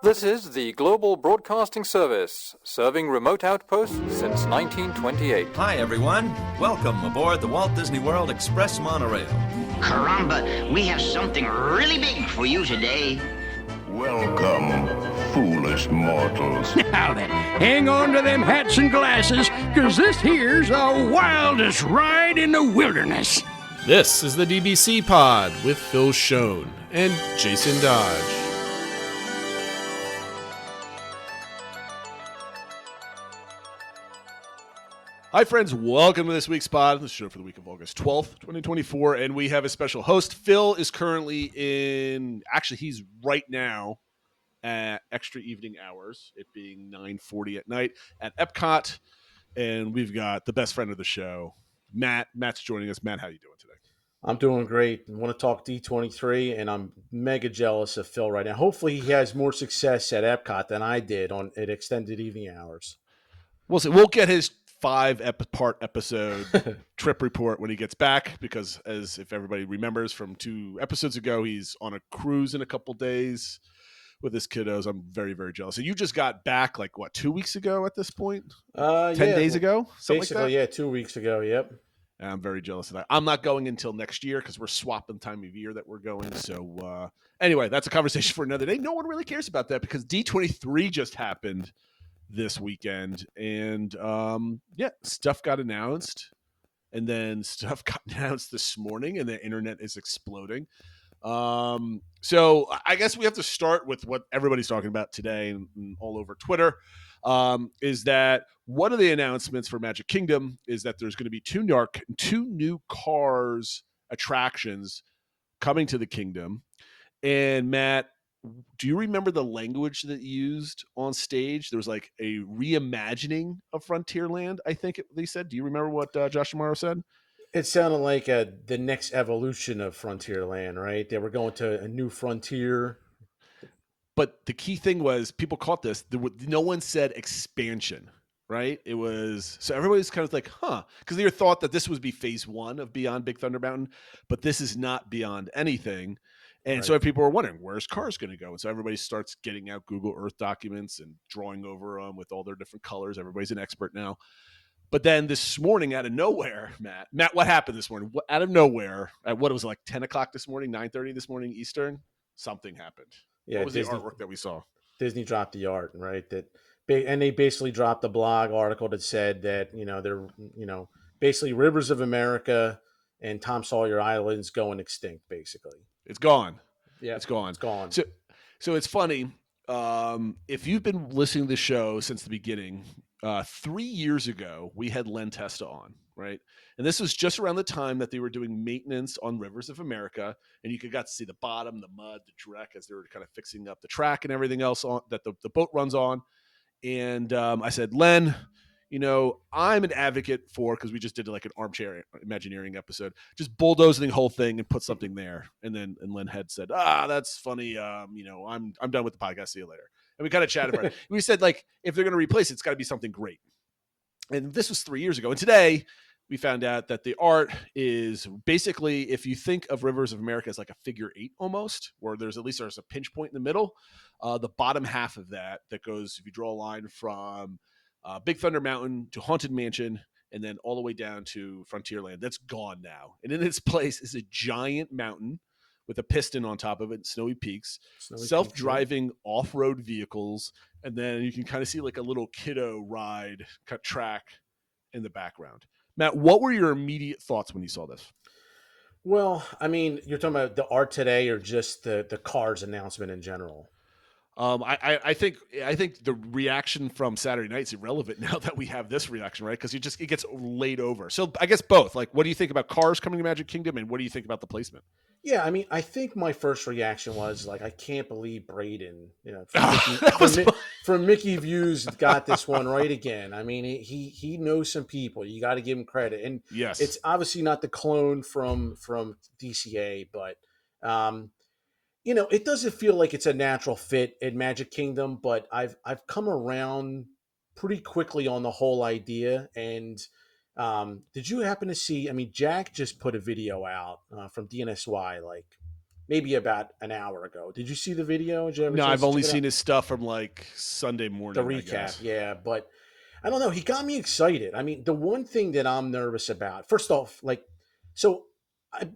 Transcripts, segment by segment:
This is the Global Broadcasting Service, serving remote outposts since 1928. Hi, everyone. Welcome aboard the Walt Disney World Express Monorail. Caramba, we have something really big for you today. Welcome, foolish mortals. Now then, hang on to them hats and glasses, because this here's the wildest ride in the wilderness. This is the DBC Pod with Phil Schoen and Jason Dodge. Hi, friends. Welcome to this week's pod. This is the show for the week of August 12th, 2024, and we have a special host. Phil is currently he's right now at extra evening hours, it being 9:40 at night at Epcot, and we've got the best friend of the show, Matt. Matt's joining us. Matt, how you doing today? I'm doing great. I want to talk D23, and I'm mega jealous of Phil right now. Hopefully he has more success at Epcot than I did at extended evening hours. We'll see. We'll get his 5-part episode trip report when he gets back, because as if everybody remembers from 2 episodes ago, he's on a cruise in a couple days with his kiddos. I'm very, very jealous. And you just got back 2 weeks ago at this point? 10 days ago? Basically, like 2 weeks ago, yep. And I'm very jealous of that. I'm not going until next year because we're swapping the time of year that we're going. So anyway, that's a conversation for another day. No one really cares about that because D23 just happened this weekend, and stuff got announced, and then stuff got announced this morning, and the internet is exploding. So I guess we have to start with what everybody's talking about today and all over Twitter, is that one of the announcements for Magic Kingdom is that there's going to be 2 new Cars attractions coming to the kingdom. And Matt, do you remember the language that used on stage? There was a reimagining of Frontierland, I think they said. Do you remember what Josh D'Amaro said? It sounded like the next evolution of Frontierland, right? They were going to a new frontier. But the key thing was, people caught this. No one said expansion, right? It was, so everybody's kind of like, because they thought that this would be phase 1 of Beyond Big Thunder Mountain, but this is not beyond anything. And so people were wondering, where's Cars going to go? And so everybody starts getting out Google Earth documents and drawing over them with all their different colors. Everybody's an expert now. But then this morning, out of nowhere, Matt, what happened this morning? Out of nowhere, at what it was 10 o'clock this morning, 9:30 this morning Eastern, something happened. Yeah, what was Disney, the artwork that we saw? Disney dropped the art, right? And they basically dropped a blog article that said that, they're, basically Rivers of America and Tom Sawyer Island's going extinct, basically. It's gone. Yeah, it's gone. It's gone. So it's funny. If you've been listening to the show since the beginning, 3 years ago, we had Len Testa on, right? And this was just around the time that they were doing maintenance on Rivers of America. And you got to see the bottom, the mud, the dreck as they were kind of fixing up the track and everything else that the boat runs on. And I said, Len, I'm an advocate for, because we just did an armchair Imagineering episode, just bulldozing the whole thing and put something there. And Len had said, that's funny. I'm done with the podcast. See you later. And we kind of chatted about it. We said, if they're going to replace it, it's got to be something great. And this was 3 years ago. And today we found out that the art is basically, if you think of Rivers of America as like a figure 8 almost, where there's a pinch point in the middle, the bottom half of that goes, if you draw a line from Big Thunder Mountain to Haunted Mansion, and then all the way down to Frontierland. That's gone now. And in its place is a giant mountain with a piston on top of it, snowy peaks, self-driving off-road vehicles, and then you can kind of see a little kiddo ride cut track in the background. Matt, what were your immediate thoughts when you saw this? Well, I mean, you're talking about the art today or just the Cars announcement in general? I think the reaction from Saturday night's irrelevant now that we have this reaction, right? Because it gets laid over. So I guess both. What do you think about Cars coming to Magic Kingdom, and what do you think about the placement? Yeah, I mean, I think my first reaction was I can't believe Braden, from Mickey Views, got this one right again. I mean, he knows some people. You got to give him credit, and yes, it's obviously not the clone from DCA, but it doesn't feel like it's a natural fit in Magic Kingdom, but I've come around pretty quickly on the whole idea. And did you happen to see, Jack just put a video out from DNSY maybe about an hour ago. Did you see the video? Did you have a No, chance I've to only check it seen out? his stuff from like Sunday The morning, I recap, guess. yeah, but I don't know. He got me excited. I mean, the one thing that I'm nervous about, first off, like, so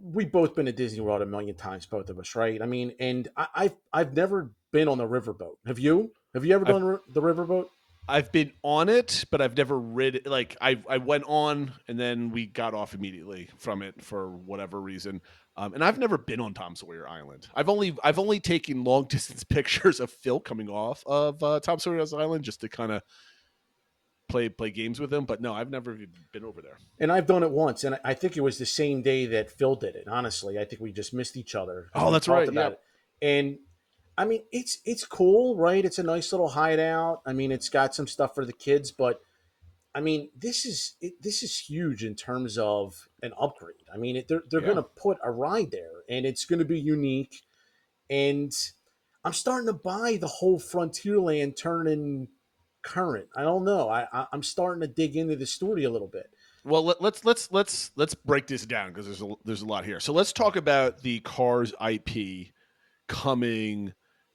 we've both been to Disney World a million times, both of us, right? I mean, and I've never been on the riverboat. Have you? Have you ever I've done the riverboat? I've been on it, but I've never rid it. Like I went on and then we got off immediately from it for whatever reason. And I've never been on Tom Sawyer Island. I've only taken long distance pictures of Phil coming off of Tom Sawyer's Island just to kind of play games with him. But no, I've never even been over there. And I've done it once, and I think it was the same day that Phil did it. Honestly, I think we just missed each other because Oh, we that's talked right. about Yeah. it. And I mean, it's cool, right? It's a nice little hideout. I mean, it's got some stuff for the kids, but I mean, this is huge in terms of an upgrade. I mean, they're going Yeah. to put a ride there, and it's going to be unique. And I'm starting to buy the whole Frontierland turning current. I don't know. I'm starting to dig into the story a little bit. Well, let's break this down because there's a lot here. So let's talk about the Cars IP coming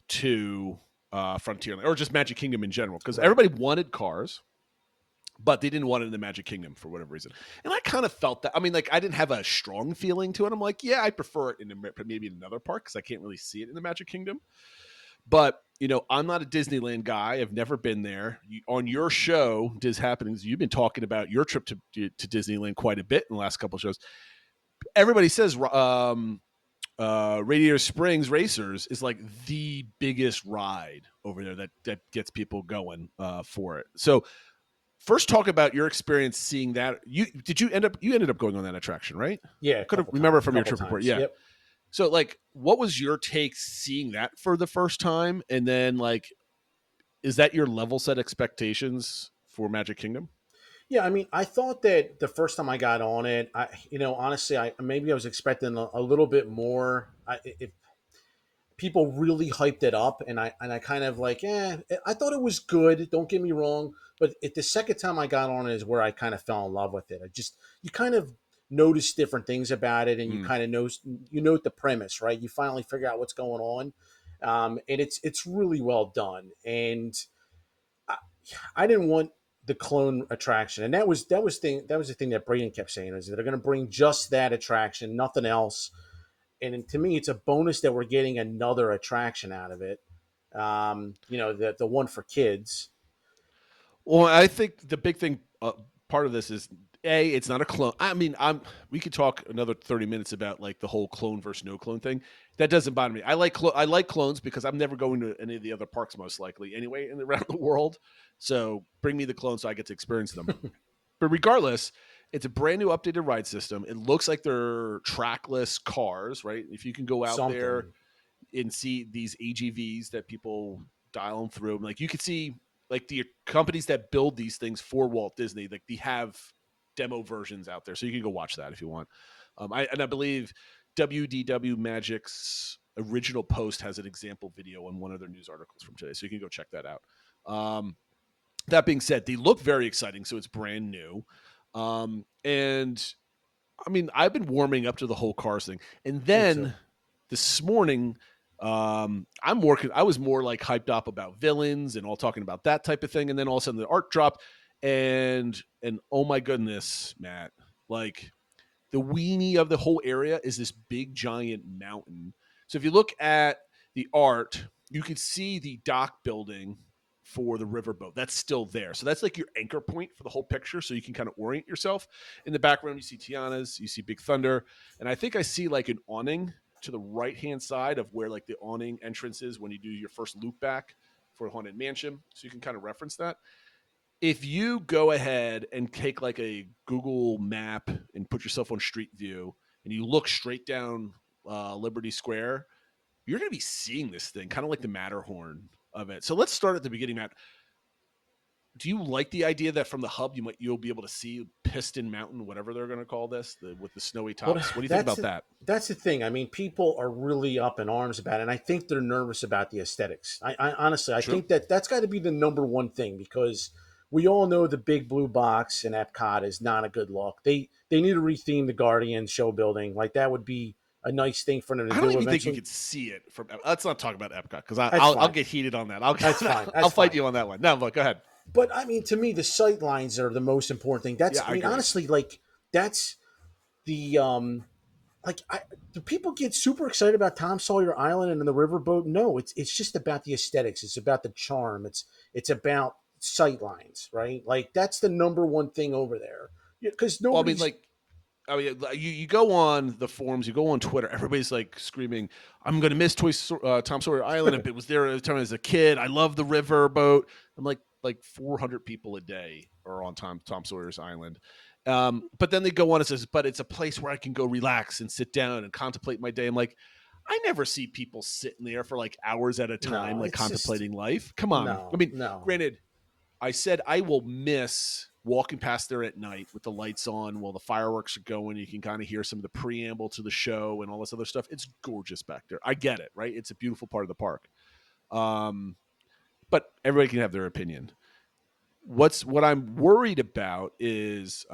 to Frontierland or just Magic Kingdom in general because Right. everybody wanted Cars, but they didn't want it in the Magic Kingdom for whatever reason. And I kind of felt that. I mean, like I didn't have a strong feeling to it. I'm like, yeah, I prefer it in maybe in another park because I can't really see it in the Magic Kingdom. But I'm not a Disneyland guy. I've never been there. On your show, Diz Happenings, you've been talking about your trip to Disneyland quite a bit in the last couple of shows. Everybody says Radiator Springs Racers is like the biggest ride over there that gets people going for it. So first, talk about your experience seeing that. You ended up going on that attraction, right? Yeah, Could have couple remember times, from your couple trip report. times. Yeah. Yep. So, like, what was your take seeing that for the first time? And then, like, is that your level set expectations for Magic Kingdom? Yeah, I mean, I thought that the first time I got on it, honestly, I was expecting a little bit more. If people really hyped it up, and I kind of like, I thought it was good. Don't get me wrong, but the second time I got on it is where I kind of fell in love with it. You kind of notice different things about it, and you kind of note the premise, right? You finally figure out what's going on, and it's really well done. And I didn't want the clone attraction, and that was the thing that Braden kept saying is that they're going to bring just that attraction, nothing else. And to me, it's a bonus that we're getting another attraction out of it. The one for kids. Well, I think the big thing, part of this is it's not a clone. I mean, we could talk another 30 minutes about like the whole clone versus no clone thing. That doesn't bother me. I like clones because I'm never going to any of the other parks most likely anyway around the world. So bring me the clones so I get to experience them. But regardless, it's a brand new updated ride system. It looks like they're trackless cars, right? If you can go out there and see these AGVs that people dial them through, like you could see like the companies that build these things for Walt Disney, like they have demo versions out there. So you can go watch that if you want. I believe WDW Magic's original post has an example video on one of their news articles from today. So you can go check that out. That being said, they look very exciting. So it's brand new. And I mean, I've been warming up to the whole Cars thing. And then this morning, I was more like hyped up about villains and all talking about that type of thing. And then all of a sudden the art dropped and oh my goodness, Matt, like the weenie of the whole area is this big giant mountain. So if you look at the art, you can see the dock building for the riverboat. That's still there. So that's like your anchor point for the whole picture. So you can kind of orient yourself. In the background, you see Tiana's, you see Big Thunder. And I think I see like an awning to the right-hand side of where like the awning entrance is when you do your first loop back for Haunted Mansion. So you can kind of reference that. If you go ahead and take like a Google map and put yourself on Street View and you look straight down Liberty Square, you're going to be seeing this thing kind of like the Matterhorn of it. So let's start at the beginning, Matt. Do you like the idea that from the hub you'll be able to see Piston Mountain, whatever they're going to call this, with the snowy tops? What do you think about that? That's the thing. I mean, people are really up in arms about it, and I think they're nervous about the aesthetics. I honestly, think that's got to be the number one thing because we all know the big blue box in Epcot is not a good look. They need to retheme the Guardian show building. Like that would be a nice thing for them to I do don't even think eventually. you could see it from. Let's not talk about Epcot because That's I'll fine. get heated on that. That's fine. That's I'll fight fine. you on that one. No, look, go ahead. But I mean, to me, the sight lines are the most important thing. Yeah, I mean, agree. honestly, like that's the like do people get super excited about Tom Sawyer Island and the riverboat? No, it's just about the aesthetics. It's about the charm. It's about sight lines, right? Like that's the number one thing over there. Because Well, I mean, nobody's like, you go on the forums, you go on Twitter, everybody's like screaming, "I'm going to miss Tom Sawyer Island. It was there at the time as a kid. I love the river boat." I'm like 400 people a day are on Tom Sawyer's Island. But then they go on and says, "But it's a place where I can go relax and sit down and contemplate my day." I'm like, I never see people sitting there for like hours at a time, no, like it's just contemplating life. Come on. no, I mean, no. granted, I said I will miss walking past there at night with the lights on while the fireworks are going. You can kind of hear some of the preamble to the show and all this other stuff. It's gorgeous back there. I get it, right? It's a beautiful part of the park. But everybody can have their opinion. What I'm worried about is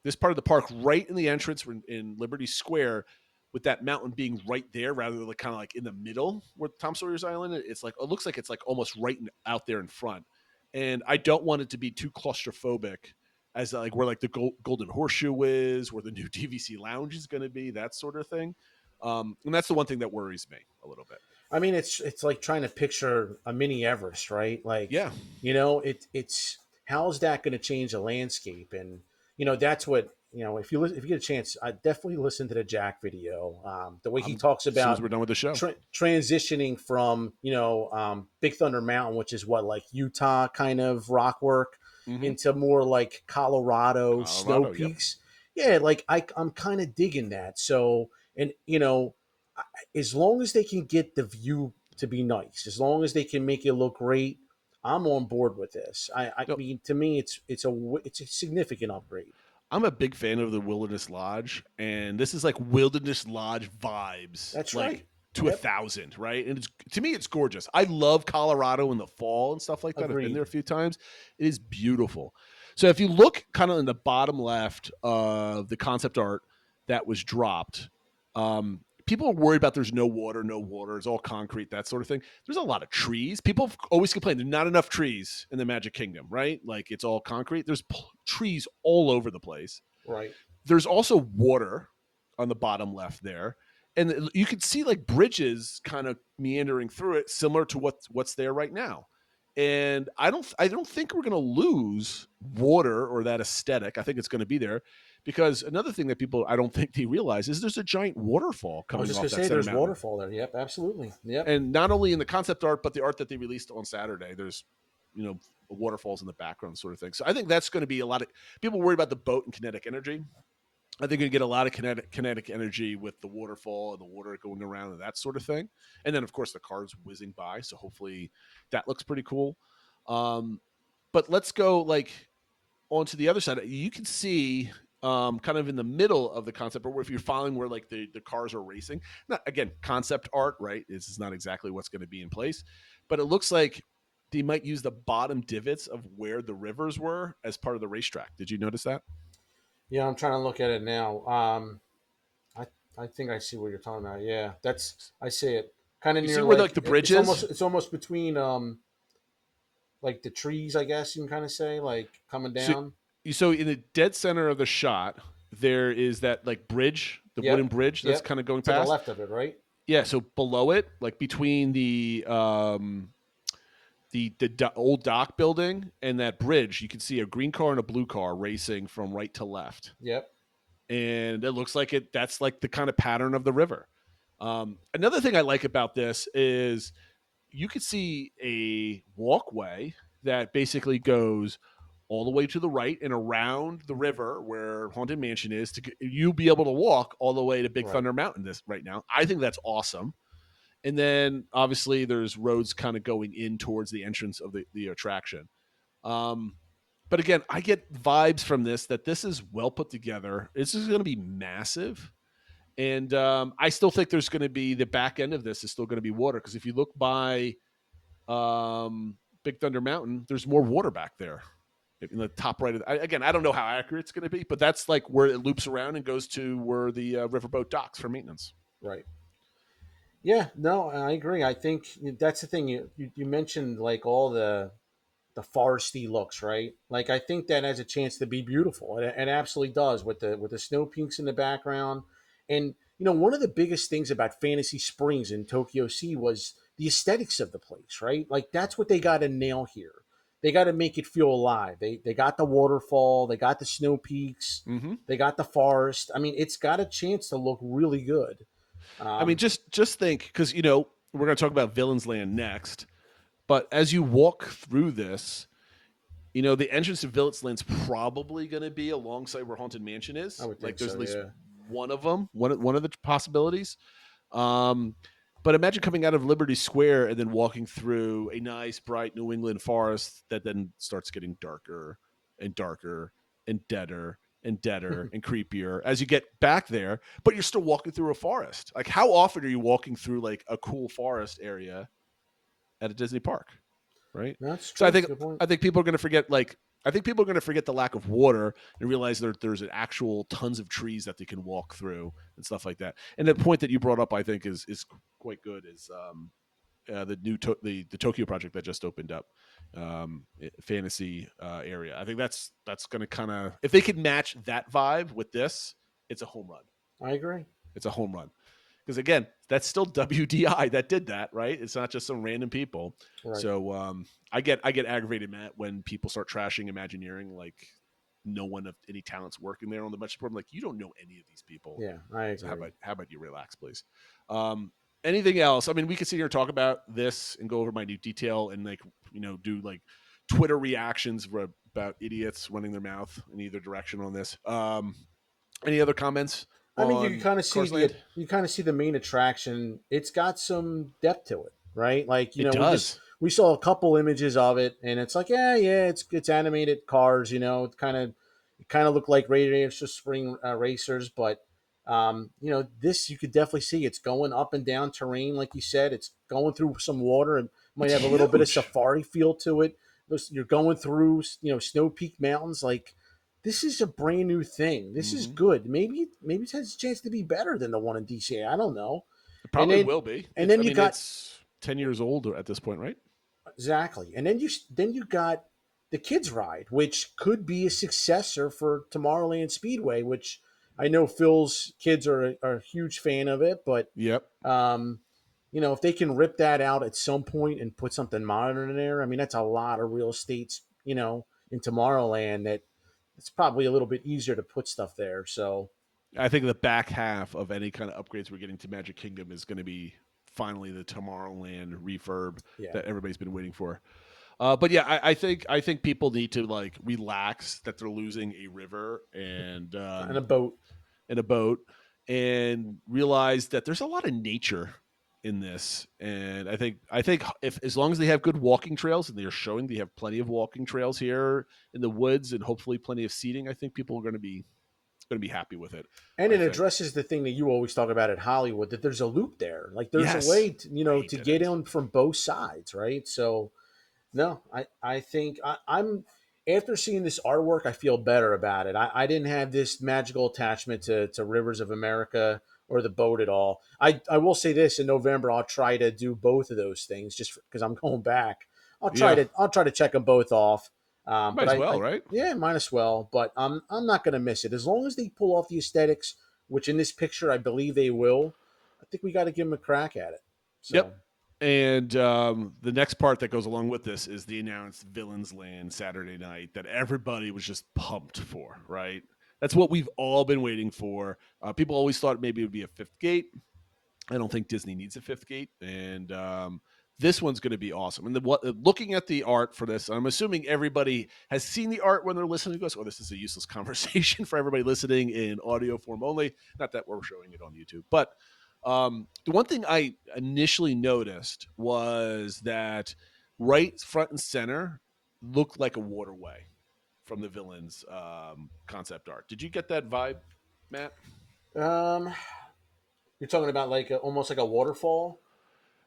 this part of the park right in the entrance in Liberty Square, with that mountain being right there rather than kind of like in the middle where Tom Sawyer's Island. It's like it looks like it's like almost right out there in front. And I don't want it to be too claustrophobic as like where like the Golden Horseshoe is, where the new DVC Lounge is going to be, that sort of thing. And that's the one thing that worries me a little bit. I mean, it's like trying to picture a mini Everest, right? Like, Yeah. it's how's that going to change the landscape? And that's what if you get a chance, I definitely listen to the Jack video. The way he talks As soon about as we're done with the show. transitioning from Big Thunder Mountain, which is what like Utah kind of rock work, into more like Colorado snow Yep. peaks. Yeah, like I'm kind of digging that. So, and as long as they can get the view to be nice, as long as they can make it look great, I'm on board with this. I mean, to me, it's a significant upgrade. I'm a big fan of the Wilderness Lodge, and this is like Wilderness Lodge vibes. That's like, right. To Yep. 1,000, right? And to me, it's gorgeous. I love Colorado in the fall and stuff like that. I've Agreed. been there a few times. It is beautiful. So if you look kind of in the bottom left of the concept art that was dropped, people are worried about there's no water, it's all concrete, that sort of thing. There's a lot of trees. People always complain there's not enough trees in the Magic Kingdom, right? Like it's all concrete. There's trees all over the place. Right. There's also water on the bottom left there. And you can see like bridges kind of meandering through it, similar to what's there right now. And I don't think we're going to lose water or that aesthetic. I think it's going to be there because another thing that people I don't think they realize is there's a giant waterfall I was coming just off gonna that say center there's mountain. waterfall there. Yep, absolutely. Yep. And not only in the concept art, but the art that they released on Saturday, there's waterfalls in the background, sort of thing. So I think that's going to be a lot of people worried about the boat and kinetic energy. I think you're going to get a lot of kinetic energy with the waterfall and the water going around and that sort of thing. And then, of course, the cars whizzing by. So hopefully that looks pretty cool. But let's go like onto the other side. You can see kind of in the middle of the concept, or if you're following where like the cars are racing. Not again, concept art, right? This is not exactly what's going to be in place, but it looks like they might use the bottom divots of where the rivers were as part of the racetrack. Did you notice that? Yeah, I'm trying to look at it now. I think I see what you're talking about. Yeah, I see it kind of You near see where like the bridges. It's almost between like the trees, I guess you can kind of say, like coming down. So in the dead center of the shot, there is that like bridge, the Yep. wooden bridge that's Yep. kind of going To the past. left of it, right? Yeah. So below it, like between the old dock building and that bridge, you can see a green car and a blue car racing from right to left. Yep. And it looks like that's like the kind of pattern of the river. Another thing I like about this is you could see a walkway that basically goes all the way to the right and around the river where Haunted Mansion is. You'll be able to walk all the way to Big Right. Thunder Mountain right now. I think that's awesome. And then obviously there's roads kind of going in towards the entrance of the attraction. But again, I get vibes from that this is well put together. This is going to be massive. And I still think there's going to be the back end of this is still going to be water. Because if you look by Big Thunder Mountain, there's more water back there. in the top right of again, I don't know how accurate it's going to be, but that's like where it loops around and goes to where the riverboat docks for maintenance. Right. Yeah, no, I agree. I think that's the thing. You mentioned like all the foresty looks, right? Like I think that has a chance to be beautiful. It absolutely does with the snow peaks in the background. And one of the biggest things about Fantasy Springs in Tokyo Sea was the aesthetics of the place, right? Like that's what they got to nail here. They got to make it feel alive. They got the waterfall, they got the snow peaks, they got the forest. I mean, it's got a chance to look really good. I mean, just think, because we're going to talk about Villains Land next, but as you walk through this, the entrance to Villains Land's probably going to be alongside where Haunted Mansion is. I would think there's so, at least yeah. one of them, one of the possibilities. But imagine coming out of Liberty Square and then walking through a nice, bright New England forest that then starts getting darker and darker and deader and deader and creepier as you get back there, but you're still walking through a forest. Like, how often are you walking through like a cool forest area at a Disney park? Right. That's true. So Good point. I think people are going to forget, the lack of water and realize there's an actual tons of trees that they can walk through and stuff like that. And the point that you brought up, I think is quite good, is the new the Tokyo project that just opened up, fantasy area. I think that's going to kind of, if they could match that vibe with this, it's a home run. I agree. It's a home run. Because again, that's still WDI that did that, right? It's not just some random people. Right. So I get aggravated, Matt, when people start trashing Imagineering, like no one of any talent's working there on the budget board. I'm like, you don't know any of these people. Yeah, I agree. So how about you relax, please? Anything else? I mean, we could sit here and talk about this and go over minute detail and do like Twitter reactions about idiots running their mouth in either direction on this. Any other comments? I mean, you kind of see the main attraction. It's got some depth to it, right? Like it does. We saw a couple images of it, and it's like, yeah, it's animated cars. It kind of looked like Radiator Spring Racers, but this you could definitely see. It's going up and down terrain, like you said. It's going through some water and might have a little bit of safari feel to it. You're going through, Snow Peak Mountains, like. This is a brand new thing. This is good. Maybe it has a chance to be better than the one in DCA. I don't know. It probably will be. And then it's 10 years old at this point, right? Exactly. And then you got the kids ride, which could be a successor for Tomorrowland Speedway, which I know Phil's kids are a huge fan of it. But yep. If they can rip that out at some point and put something modern in there, I mean, that's a lot of real estate, in Tomorrowland that. It's probably a little bit easier to put stuff there. So I think the back half of any kind of upgrades we're getting to Magic Kingdom is going to be finally the Tomorrowland refurb that everybody's been waiting for. But yeah, I think people need to like relax that they're losing a river and a boat and realize that there's a lot of nature in this. And I think if as long as they have good walking trails, and they're showing they have plenty of walking trails here in the woods and hopefully plenty of seating, I think people are going to be happy with it. And it addresses the thing that you always talk about at Hollywood, that there's a loop there. Like there's a way to, to get in from both sides, right? So no, I think I'm after seeing this artwork, I feel better about it. I didn't have this magical attachment to Rivers of America or the boat at all. I will say this: in November, I'll try to do both of those things just because I'm going back. I'll try to check them both off. Might as well, right? Yeah, might as well. But I'm not going to miss it as long as they pull off the aesthetics, which in this picture I believe they will. I think we got to give them a crack at it. So. Yep. And the next part that goes along with this is the announced Villains Land Saturday night that everybody was just pumped for, right? That's what we've all been waiting for. People always thought maybe it would be a fifth gate. I don't think Disney needs a fifth gate. And this one's going to be awesome. And looking at the art for this, I'm assuming everybody has seen the art when they're listening to us. Oh, this is a useless conversation for everybody listening in audio form only. Not that we're showing it on YouTube. But the one thing I initially noticed was that right front and center looked like a waterway from the Villains concept art. Did you get that vibe, Matt? You're talking about like almost like a waterfall?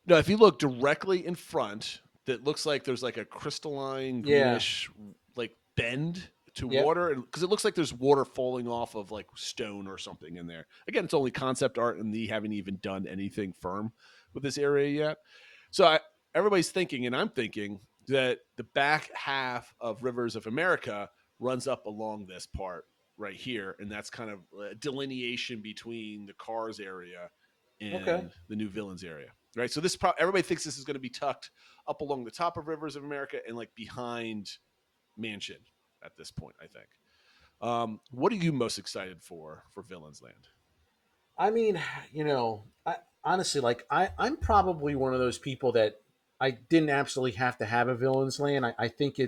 No, if you look directly in front, that looks like there's like a crystalline greenish like bend to Yep. water, because it looks like there's water falling off of like stone or something in there. Again, it's only concept art, and they haven't even done anything firm with this area yet. So everybody's thinking, and I'm thinking, that the back half of Rivers of America runs up along this part right here, and that's kind of a delineation between the Cars area Okay. and the New Villains area, right? So this everybody thinks this is going to be tucked up along the top of Rivers of America and like behind Mansion at this point, I think. What are you most excited for Villains Land? I mean, I honestly like I'm probably one of those people that I didn't absolutely have to have a villain's land. I think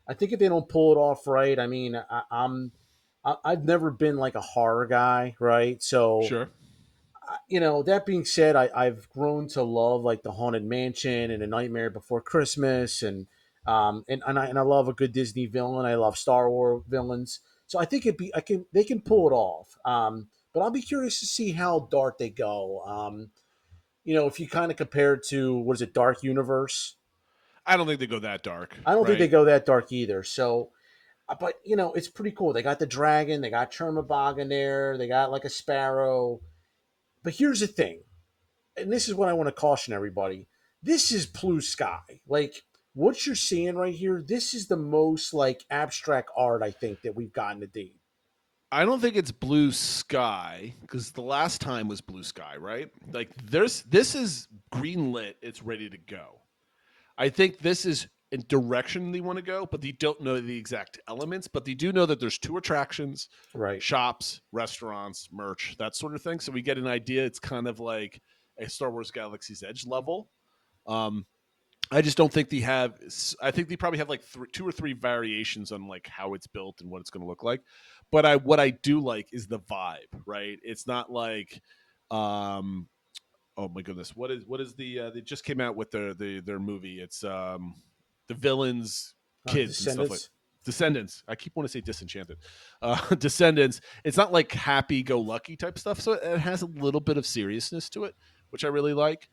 I think if they don't pull it off right, I mean, I've never been like a horror guy, right? So Sure. that being said, I've grown to love like the Haunted Mansion and A Nightmare Before Christmas, and I love a good Disney villain. I love Star Wars villains, so I think they can pull it off. But I'll be curious to see how dark they go. If you kind of compare it to what is it, Dark Universe? I don't think they go that dark. I don't think right? they go that dark either. So, but it's pretty cool. They got the dragon, they got Chermabog in there, they got like a sparrow. But here's the thing, and this is what I want to caution everybody. This is blue sky. Like what you're seeing right here, this is the most like abstract art I think that we've gotten to date. I don't think it's blue sky, because the last time was blue sky, right? Like this is green lit. It's ready to go. I think this is in direction they want to go, but they don't know the exact elements. But they do know that there's 2 attractions, Right. shops, restaurants, merch, that sort of thing. So we get an idea. It's kind of like a Star Wars Galaxy's Edge level. I just don't think they have. I think they probably have like 2 or 3 variations on like how it's built and what it's going to look like. But what I do like is the vibe, right? It's not like, oh my goodness, what is the? They just came out with their movie. It's the villains, kids and stuff like. Descendants. Descendants. I keep wanting to say Disenchanted. Descendants. It's not like happy-go-lucky type stuff, so it has a little bit of seriousness to it, which I really like.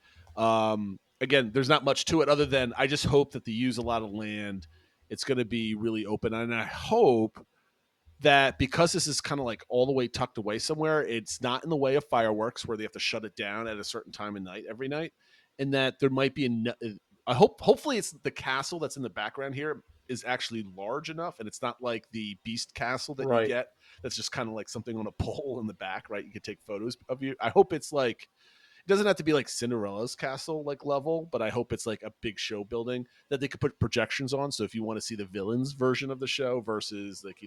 Again, there's not much to it other than I just hope that they use a lot of land. It's going to be really open, and I hope that because this is kind of like all the way tucked away somewhere, it's not in the way of fireworks where they have to shut it down at a certain time of night every night, and that there might be hopefully it's the castle that's in the background here is actually large enough, and it's not like the Beast Castle that Right. you get that's just kind of like something on a pole in the back, right? You can take photos of you. I hope it's like, it doesn't have to be like Cinderella's castle like level, but I hope it's like a big show building that they could put projections on. So if you want to see the villains version of the show versus like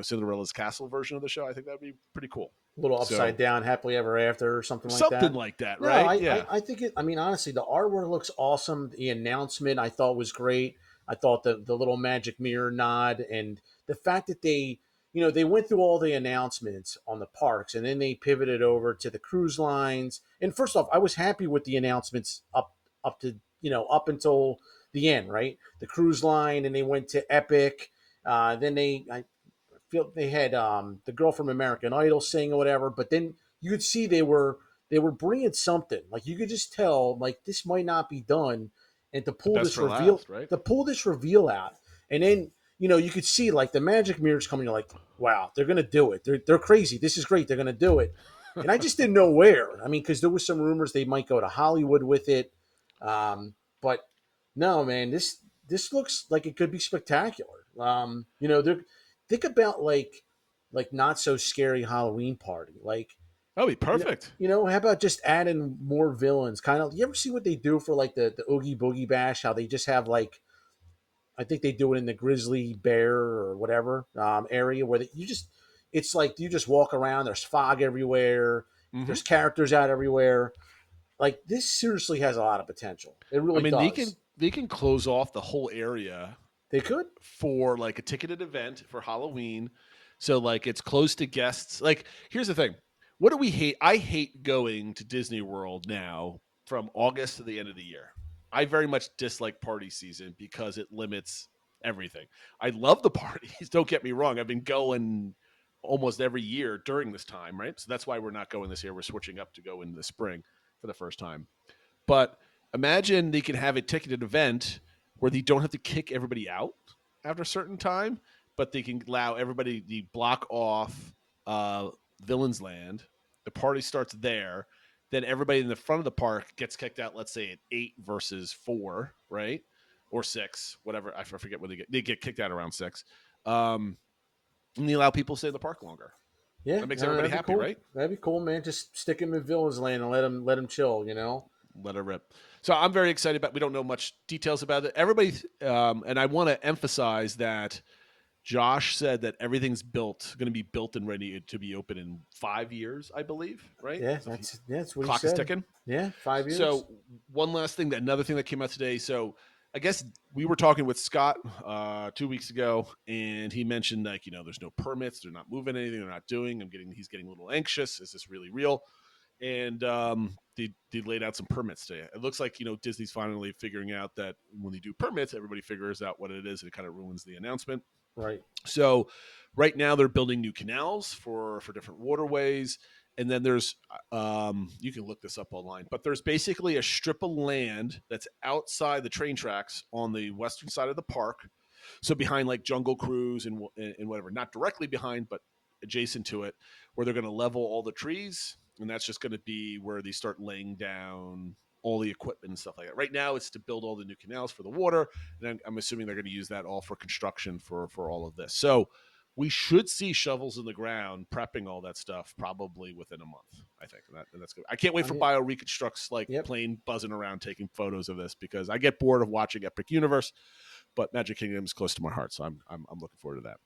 Cinderella's castle version of the show, I think that'd be pretty cool. A little upside down, happily ever after, or something like that. Something like that, No, right? I think it. I mean, honestly, the artwork looks awesome. The announcement I thought was great. I thought the little magic mirror nod, and the fact that they went through all the announcements on the parks, and then they pivoted over to the cruise lines. And first off, I was happy with the announcements up to up until the end, right? The cruise line, and they went to Epic. Then I feel they had the girl from American Idol sing or whatever, but then you could see they were bringing something. Like you could just tell, like this might not be done, and to pull this reveal, right? to pull this reveal out, and then you could see like the magic mirrors coming. You're like, wow, they're gonna do it. They're crazy. This is great. They're gonna do it, and I just didn't know where. I mean, because there was some rumors they might go to Hollywood with it, but no, man, this looks like it could be spectacular. They're think about like not so scary Halloween party. Like That'd be perfect. how about just adding more villains? Kind of. You ever see what they do for like the Oogie Boogie Bash? How they just have like, I think they do it in the Grizzly Bear or whatever area where it's like you just walk around. There's fog everywhere. Mm-hmm. There's characters out everywhere. Like this seriously has a lot of potential. It really does. They can close off the whole area. They could for like a ticketed event for Halloween. So like it's close to guests. Like here's the thing. What do we hate? I hate going to Disney World now from August to the end of the year. I very much dislike party season because it limits everything. I love the parties. Don't get me wrong. I've been going almost every year during this time, right? So that's why we're not going this year. We're switching up to go in the spring for the first time. But imagine they can have a ticketed event where they don't have to kick everybody out. after a certain time, but they can allow everybody to block off Villains Land. The party starts there. Then everybody in the front of the park gets kicked out, let's say at 8 versus 4, right? Or 6, whatever. I forget what they get kicked out around 6. And they allow people to stay in the park longer. Yeah, That makes everybody happy, cool. right? That'd be cool, man. Just stick him in Villains Land and let him chill. Let it rip. So I'm very excited about. We don't know much details about it. Everybody, and I want to emphasize that Josh said that everything's going to be built and ready to be open in 5 years, I believe. Right? Yeah, that's what clock he said. is ticking. Yeah, 5 years. So one last thing, another thing that came out today. So I guess we were talking with Scott 2 weeks ago, and he mentioned there's no permits, they're not moving anything, they're not doing. He's getting a little anxious. Is this really real? And they laid out some permits today. It looks like Disney's finally figuring out that when they do permits, everybody figures out what it is, and it kind of ruins the announcement. Right. So right now they're building new canals for different waterways. And then there's, you can look this up online, but there's basically a strip of land that's outside the train tracks on the western side of the park. So behind like Jungle Cruise and whatever, not directly behind, but adjacent to it, where they're going to level all the trees. And that's just going to be where they start laying down all the equipment and stuff like that. Right now it's to build all the new canals for the water. And I'm assuming they're going to use that all for construction for all of this. So we should see shovels in the ground prepping all that stuff probably within a month, I think. And that's good. I can't wait for Bio Reconstruct's plane buzzing around taking photos of this, because I get bored of watching Epic Universe, but Magic Kingdom is close to my heart. So I'm looking forward to that.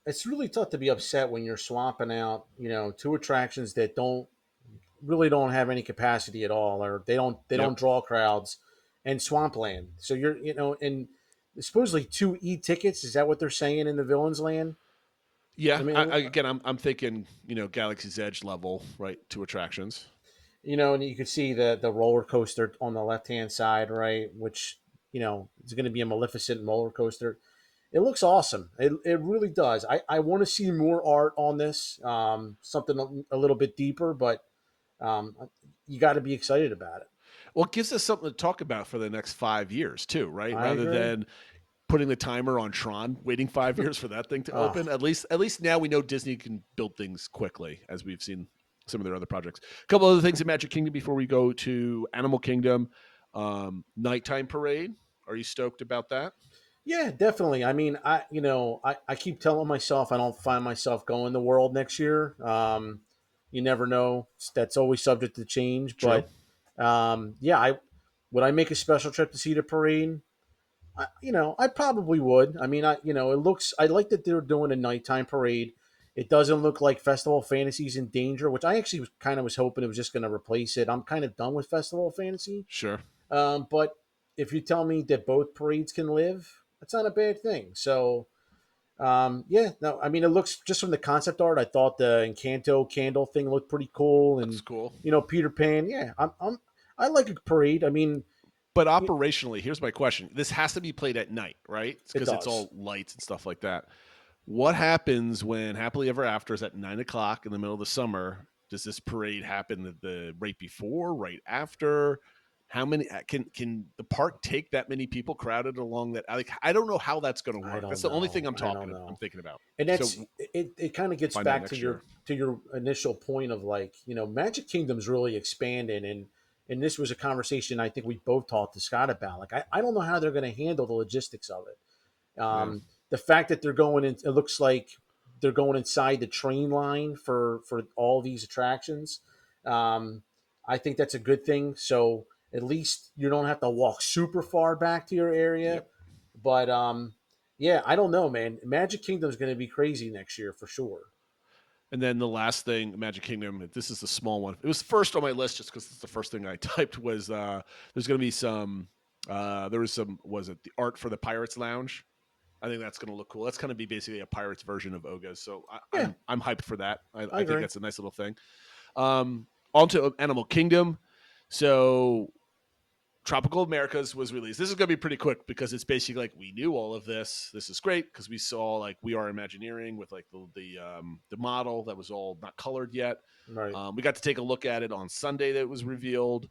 It's really tough to be upset when you're swapping out, 2 attractions that don't have any capacity at all, or they don't draw crowds, and Swampland. So you're, and supposedly 2 e-tickets. Is that what they're saying in the Villains Land? Yeah, I'm thinking, Galaxy's Edge level, right? 2 attractions. And you could see the roller coaster on the left-hand side, right? Which, is going to be a Maleficent roller coaster. It looks awesome. It really does. I want to see more art on this, something a little bit deeper, but you got to be excited about it. Well, it gives us something to talk about for the next 5 years too, right? I Rather agree. than putting the timer on Tron, waiting 5 years for that thing to open. At least now we know Disney can build things quickly, as we've seen some of their other projects. A couple other things in Magic Kingdom before we go to Animal Kingdom. Nighttime parade. Are you stoked about that? Yeah, definitely. I mean, I keep telling myself I don't find myself going to World next year. You never know. That's always subject to change. True. But would I make a special trip to see the parade? I probably would. I mean, I like that they're doing a nighttime parade. It doesn't look like Festival of Fantasy's in danger, which I actually was hoping it was just going to replace it. I'm kind of done with Festival of Fantasy. Sure. But if you tell me that both parades can live, that's not a bad thing. So, I mean, it looks, just from the concept art, I thought the Encanto candle thing looked pretty cool. And that's cool. Peter Pan. Yeah, I like a parade. I mean, but operationally, here's my question: this has to be played at night, right? Because it's all lights and stuff like that. What happens when Happily Ever After is at 9:00 in the middle of the summer? Does this parade happen the right before, right after? How many can the park take that many people crowded along that? I don't know how that's going to work. That's the only thing I'm thinking about. And that's it. Kind of gets back to your initial point of Magic Kingdom's really expanding, and this was a conversation I think we both talked to Scott about. Like, I don't know how they're going to handle the logistics of it. The fact that they're going in, it looks like they're going inside the train line for all these attractions. I think that's a good thing. So at least you don't have to walk super far back to your area. Yep. But I don't know, man. Magic Kingdom is going to be crazy next year for sure. And then the last thing, Magic Kingdom, this is the small one. It was first on my list just because it's the first thing I typed, was there's going to be some, was it the art for the Pirates Lounge? I think that's going to look cool. That's going to be basically a Pirates version of Oga's. So I'm hyped for that. I think that's a nice little thing. On to Animal Kingdom. So Tropical Americas was released. This is going to be pretty quick because it's basically like, we knew all of this. This is great because we saw like We Are Imagineering with like the model that was all not colored yet. Right. We got to take a look at it on Sunday that it was revealed.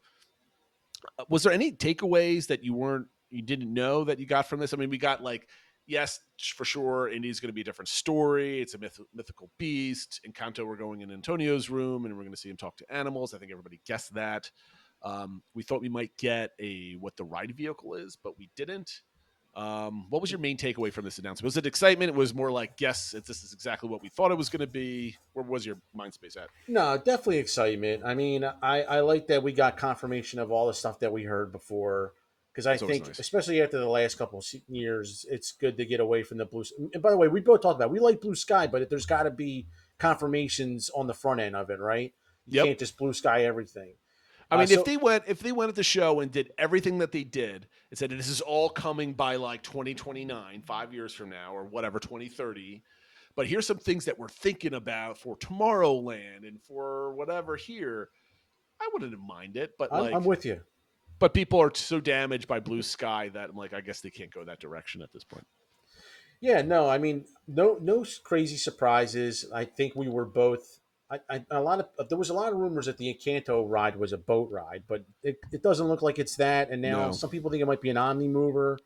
Was there any takeaways that you didn't know that you got from this? I mean, we got like yes, for sure, Indy's going to be a different story. It's a mythical beast. Encanto, we're going in Antonio's room, and we're going to see him talk to animals. I think everybody guessed that. We thought we might get what the ride vehicle is, but we didn't. What was your main takeaway from this announcement? Was it excitement? It was more like, yes, this is exactly what we thought it was going to be. Where was your mind space at? No, definitely excitement. I mean, I like that we got confirmation of all the stuff that we heard before. Because I That's always think, nice. especially after the last couple of years, it's good to get away from the blue. And by the way, we both talked about we like blue sky, but there's got to be confirmations on the front end of it, right? You Yep. can't just blue sky everything. I mean, So if they went at the show and did everything that they did and said this is all coming by like 2029, 5 years from now, or whatever, 2030. But here's some things that we're thinking about for Tomorrowland and for whatever here. I wouldn't mind it, but I'm with you. But people are so damaged by blue sky that I'm like, I guess they can't go that direction at this point. Yeah, no, I mean, no crazy surprises. I think we were both. A lot of there was a lot of rumors that the Encanto ride was a boat ride, but it doesn't look like it's that. And now No. some people think it might be an Omni mover.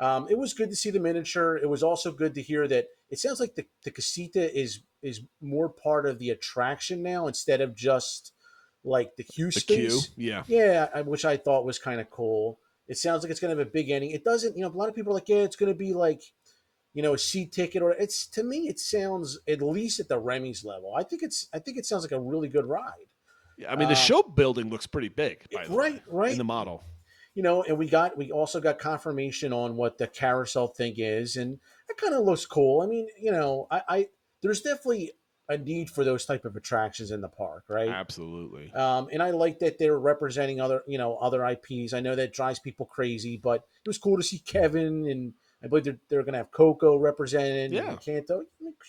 It was good to see the miniature. It was also good to hear that it sounds like the casita is more part of the attraction now instead of just like the queue space. Yeah. Yeah, which I thought was kind of cool. It sounds like it's going to have a big ending. It doesn't, a lot of people are like, yeah, it's going to be like, a seat ticket, or it's, to me, it sounds at least at the Remy's level. I think it sounds like a really good ride. Yeah. I mean, the show building looks pretty big, by the way, Right. in the model. And we also got confirmation on what the carousel thing is, and it kind of looks cool. I mean, I there's definitely a need for those type of attractions in the park, right? Absolutely. And I like that they're representing other IPs. I know that drives people crazy, but it was cool to see Kevin, and I believe they're going to have Coco represented. Yeah. And Canto.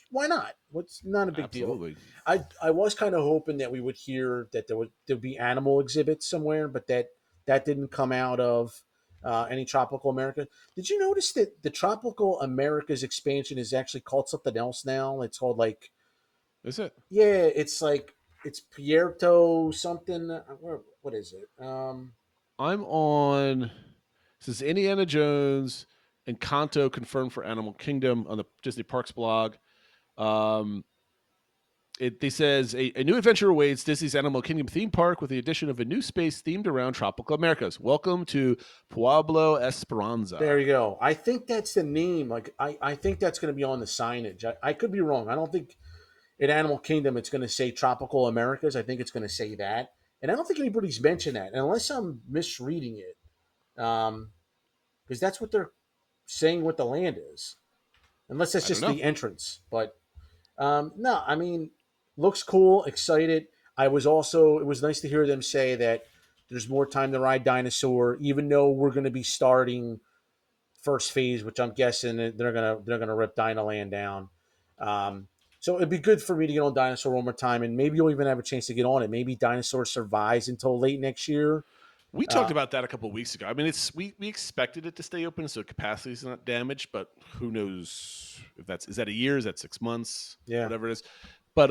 Why not? What's not a big Absolutely. deal. I was kind of hoping that we would hear that there'd be animal exhibits somewhere, but that didn't come out of any Tropical America. Did you notice that the Tropical America's expansion is actually called something else now? It's called like. Is it? Yeah, it's like it's Puerto something. What is it? I'm on. This is Indiana Jones and Kanto confirmed for Animal Kingdom on the Disney Parks blog. They says a new adventure awaits Disney's Animal Kingdom theme park with the addition of a new space themed around tropical Americas. Welcome to Pueblo Esperanza. There you go. I think that's the name. Like I think that's going to be on the signage. I could be wrong. I don't think at Animal Kingdom it's going to say Tropical Americas. I think it's going to say that, and I don't think anybody's mentioned that unless I'm misreading it, because that's what they're saying. What the land is, unless that's just the entrance. But no, I mean. Looks cool, excited. It was nice to hear them say that there's more time to ride Dinosaur, even though we're going to be starting first phase, which I'm guessing they're gonna rip Dinoland down. So it'd be good for me to get on Dinosaur one more time, and maybe you'll even have a chance to get on it. Maybe Dinosaur survives until late next year. We talked about that a couple of weeks ago. I mean, we expected it to stay open, so capacity is not damaged. But who knows if is that a year? Is that 6 months? Yeah, whatever it is. But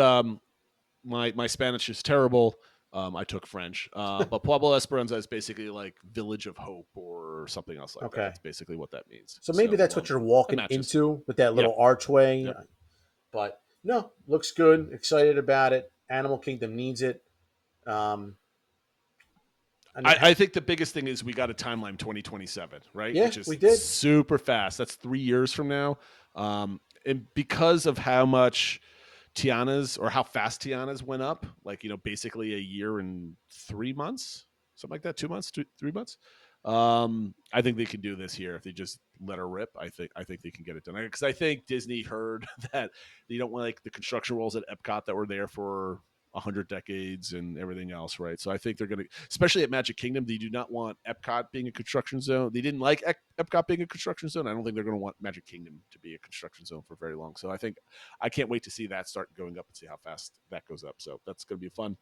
my Spanish is terrible. I took French, but Pueblo Esperanza is basically like Village of Hope or something else like that. That's basically what that means. So maybe that's what you're walking into with that little archway. Yep. But no, looks good. Excited about it. Animal Kingdom needs it. I think the biggest thing is we got a timeline 2027, right? Yeah, which is we did. Super fast. That's 3 years from now. And because of how much Tiana's or how fast Tiana's went up, like, basically a year and 3 months, something like that, 2 months, 3 months. I think they can do this here if they just let her rip. I think they can get it done, because I think Disney heard that they don't want like the construction walls at Epcot that were there for 100 decades and everything else, right? So I think they're going to, especially at Magic Kingdom, they do not want Epcot being a construction zone. They didn't like Epcot being a construction zone. I don't think they're going to want Magic Kingdom to be a construction zone for very long. So I can't wait to see that start going up and see how fast that goes up. So that's going to be fun.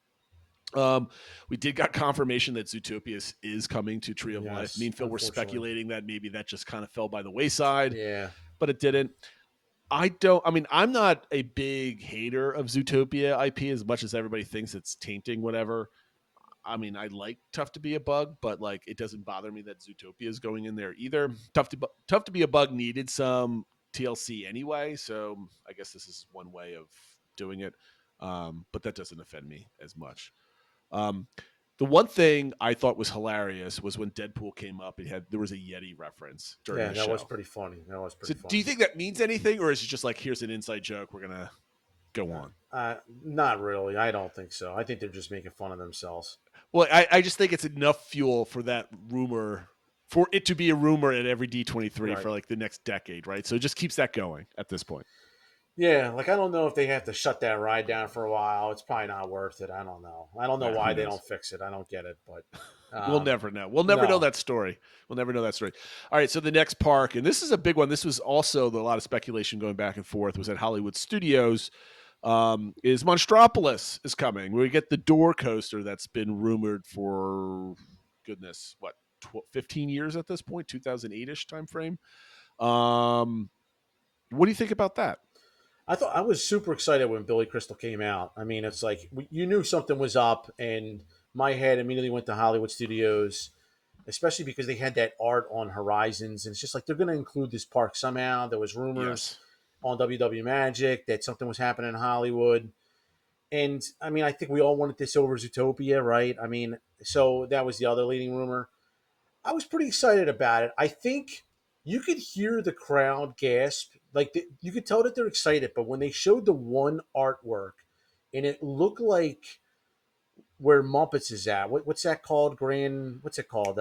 We got confirmation that Zootopia is coming to Tree of Life. Me and Phil were speculating that maybe that just kind of fell by the wayside. Yeah, but it didn't. I'm not a big hater of Zootopia IP as much as everybody thinks it's tainting whatever. I mean, I like Tough to Be a Bug, but like it doesn't bother me that Zootopia is going in there either. Tough to Be a Bug needed some TLC anyway, so I guess this is one way of doing it. But that doesn't offend me as much. The one thing I thought was hilarious was when Deadpool came up. There was a Yeti reference during Yeah, the that show. was pretty funny. So, do you think that means anything, or is it just like here's an inside joke? We're gonna go on. Not really. I don't think so. I think they're just making fun of themselves. Well, I just think it's enough fuel for that rumor, for it to be a rumor at every D23 for like the next decade, right? So it just keeps that going at this point. Yeah, like I don't know if they have to shut that ride down for a while. It's probably not worth it. I don't know. I don't know why they don't fix it. I don't get it, but we'll never know. We'll never know that story. We'll never know that story. All right, so the next park, and this is a big one. This was also a lot of speculation going back and forth. Was at Hollywood Studios. Is Monstropolis is coming. We get the door coaster that's been rumored for goodness, 15 years at this point, 2008-ish time frame. What do you think about that? I was super excited when Billy Crystal came out. I mean, it's like you knew something was up, and my head immediately went to Hollywood Studios, especially because they had that art on Horizons, and it's just like they're going to include this park somehow. There was rumors on WW Magic that something was happening in Hollywood, and I mean, I think we all wanted this over Zootopia, right? I mean, so that was the other leading rumor. I was pretty excited about it. I think you could hear the crowd gasp. Like you could tell that they're excited, but when they showed the one artwork and it looked like where Muppets is at, what's that called? What's it called?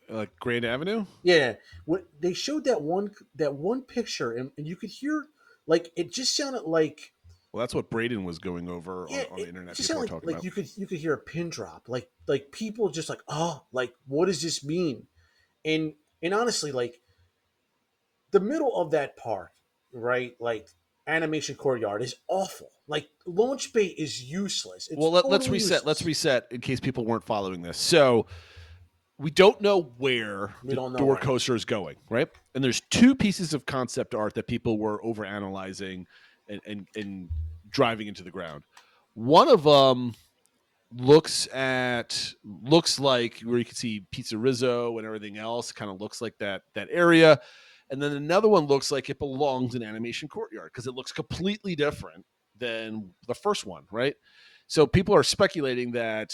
Like Grand Avenue? Yeah. When they showed that one picture and you could hear like it just sounded like. Well, that's what Braden was going over on the internet. It just sounded like you could hear a pin drop. Like people just like, oh, like what does this mean? And honestly, like the middle of that park, right? Like Animation Courtyard is awful. Like Launch Bay is useless. It's let's reset. Useless. Let's reset in case people weren't following this. So we don't know where the door coaster is going, right? And there's two pieces of concept art that people were overanalyzing and driving into the ground. One of them looks like where you can see Pizza Rizzo and everything else. Kind of looks like that area. And then another one looks like it belongs in Animation Courtyard because it looks completely different than the first one, right? So people are speculating that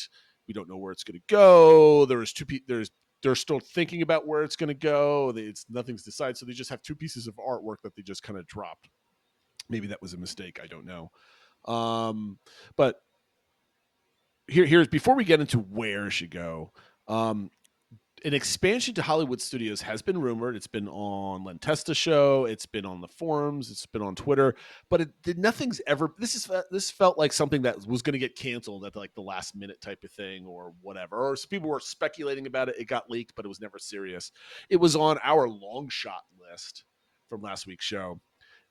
we don't know where it's going to go. They're still thinking about where it's going to go. Nothing's decided, so they just have two pieces of artwork that they just kind of dropped. Maybe that was a mistake. I don't know. But here's before we get into where it should go. An expansion to Hollywood Studios has been rumored. It's been on Len Testa show. It's been on the forums. It's been on Twitter. But nothing's ever. This felt like something that was going to get canceled at like the last minute type of thing or whatever. Or people were speculating about it. It got leaked, but it was never serious. It was on our long shot list from last week's show,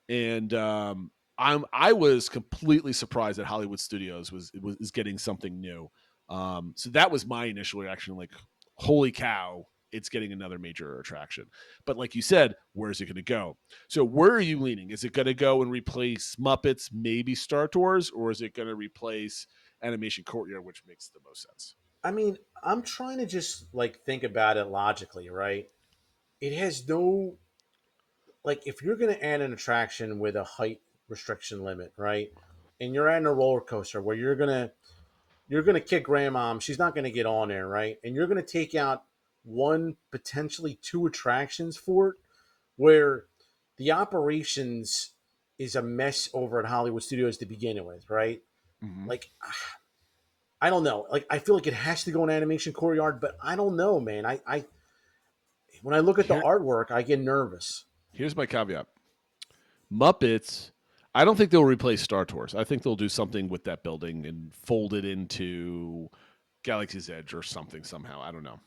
and I was completely surprised that Hollywood Studios is getting something new. So that was my initial reaction. Like, holy cow, it's getting another major attraction. But like you said, where's it going to go? So where are you leaning? Is it going to go and replace Muppets, maybe Star Tours, or is it going to replace Animation Courtyard, which makes the most sense? I mean, I'm trying to just like think about it logically, right? It has no, like, if you're going to add an attraction with a height restriction limit, right? And you're adding a roller coaster where you're gonna kick grandmom, she's not gonna get on there, right? And you're gonna take out one, potentially two attractions for it, where the operations is a mess over at Hollywood Studios to begin with, right? Mm-hmm. Like, I don't know. Like, I feel like it has to go in Animation Courtyard, but I don't know, man. I when I look at the artwork, I get nervous. Here's my caveat. Muppets, I don't think they'll replace Star Tours. I think they'll do something with that building and fold it into Galaxy's Edge or something somehow. I don't know.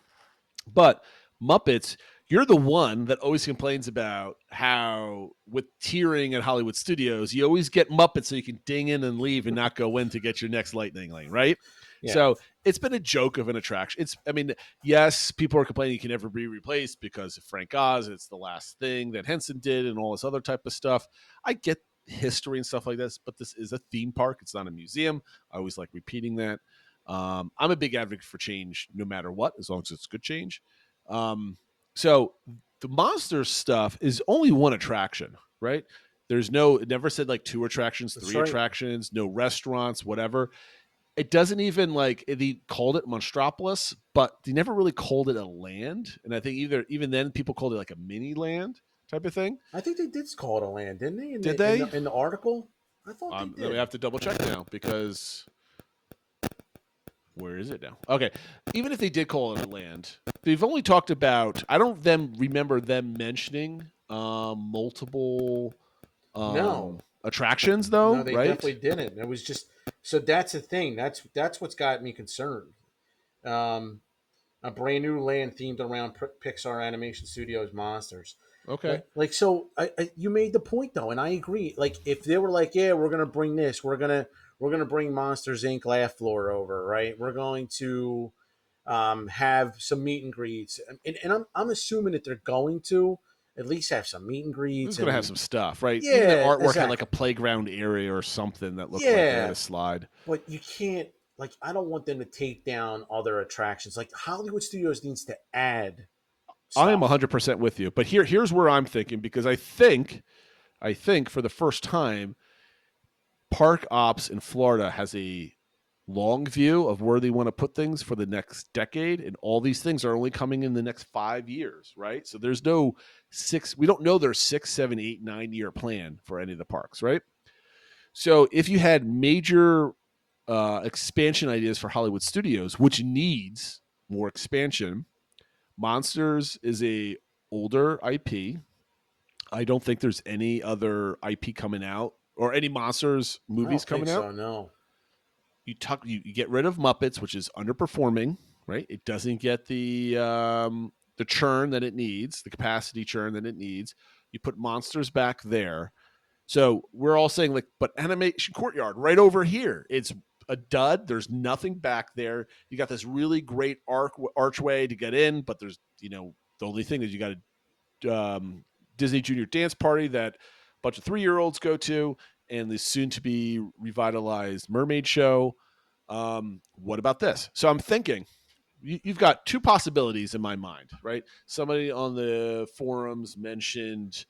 But Muppets, you're the one that always complains about how with tiering at Hollywood Studios, you always get Muppets so you can ding in and leave and not go in to get your next lightning lane, right? Yeah. So it's been a joke of an attraction. Yes, people are complaining it can never be replaced because of Frank Oz. It's the last thing that Henson did and all this other type of stuff. I get history and stuff like this, but this is a theme park. It's not a museum. I always like repeating that. I'm a big advocate for change no matter what, as long as it's good change. So the monster stuff is only one attraction, right? There's no, it never said like 2 attractions, That's 3 right. attractions, no restaurants, whatever. It doesn't even like, they called it Monstropolis, but they never really called it a land. And I think even then people called it like a mini land type of thing. I think they did call it a land, didn't they? Did they? In the article? I thought they Then we did. have to double check now because where is it now? Okay. Even if they did call it a land, they've only talked about, I don't remember them mentioning multiple No. attractions though, No, they right? definitely didn't. It was just so that's the thing. That's what's got me concerned. A brand new land themed around Pixar Animation Studios monsters. Okay. Like so, you made the point though, and I agree. Like if they were like, yeah, we're gonna bring this, we're gonna bring Monsters Inc. Laugh Floor over, right? We're going to have some meet and greets, and I'm assuming that they're going to at least have some meet and greets. It's going to have some stuff, right? Yeah, even the artwork exactly. had like a playground area or something that looked like they had a slide. But you can't, like, I don't want them to take down other attractions. Like Hollywood Studios needs to add stuff. I am 100% with you, but here's where I'm thinking, because I think for the first time, Park Ops in Florida has a long view of where they want to put things for the next decade, and all these things are only coming in the next 5 years, right? So there's no we don't know their 6, 7, 8, 9 year plan for any of the parks, right? So if you had major expansion ideas for Hollywood Studios, which needs more expansion, Monsters is a older IP. I don't think there's any other IP coming out or any Monsters movies coming out. So, no. You get rid of Muppets, which is underperforming, right? It doesn't get the churn that it needs, the capacity churn that it needs. You put Monsters back there. So we're all saying, like, but Animation Courtyard right over here, it's a dud. There's nothing back there. You got this really great archway to get in, but there's, the only thing is you got a Disney Junior Dance Party that a bunch of 3-year-olds go to, and the soon-to-be revitalized Mermaid Show. What about this? So I'm thinking, you've got 2 possibilities in my mind, right? Somebody on the forums mentioned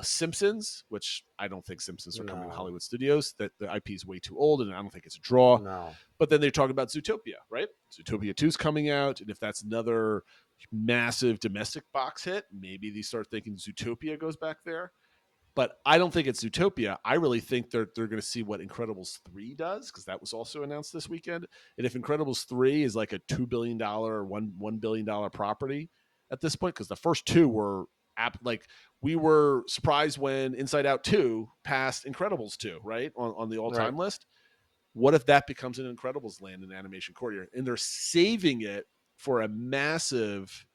Simpsons, which I don't think Simpsons are coming to Hollywood Studios. That the IP is way too old, and I don't think it's a draw. No. But then they're talking about Zootopia, right? Zootopia 2 is coming out, and if that's another massive domestic box hit, maybe they start thinking Zootopia goes back there. But I don't think it's Zootopia. I really think they're going to see what Incredibles 3 does, because that was also announced this weekend. And if Incredibles 3 is like a $2 billion or $1 billion property at this point, because the first 2 were like, we were surprised when Inside Out 2 passed Incredibles 2, right, on the all-time list. What if that becomes an Incredibles land in Animation Courtyard, and they're saving it for a massive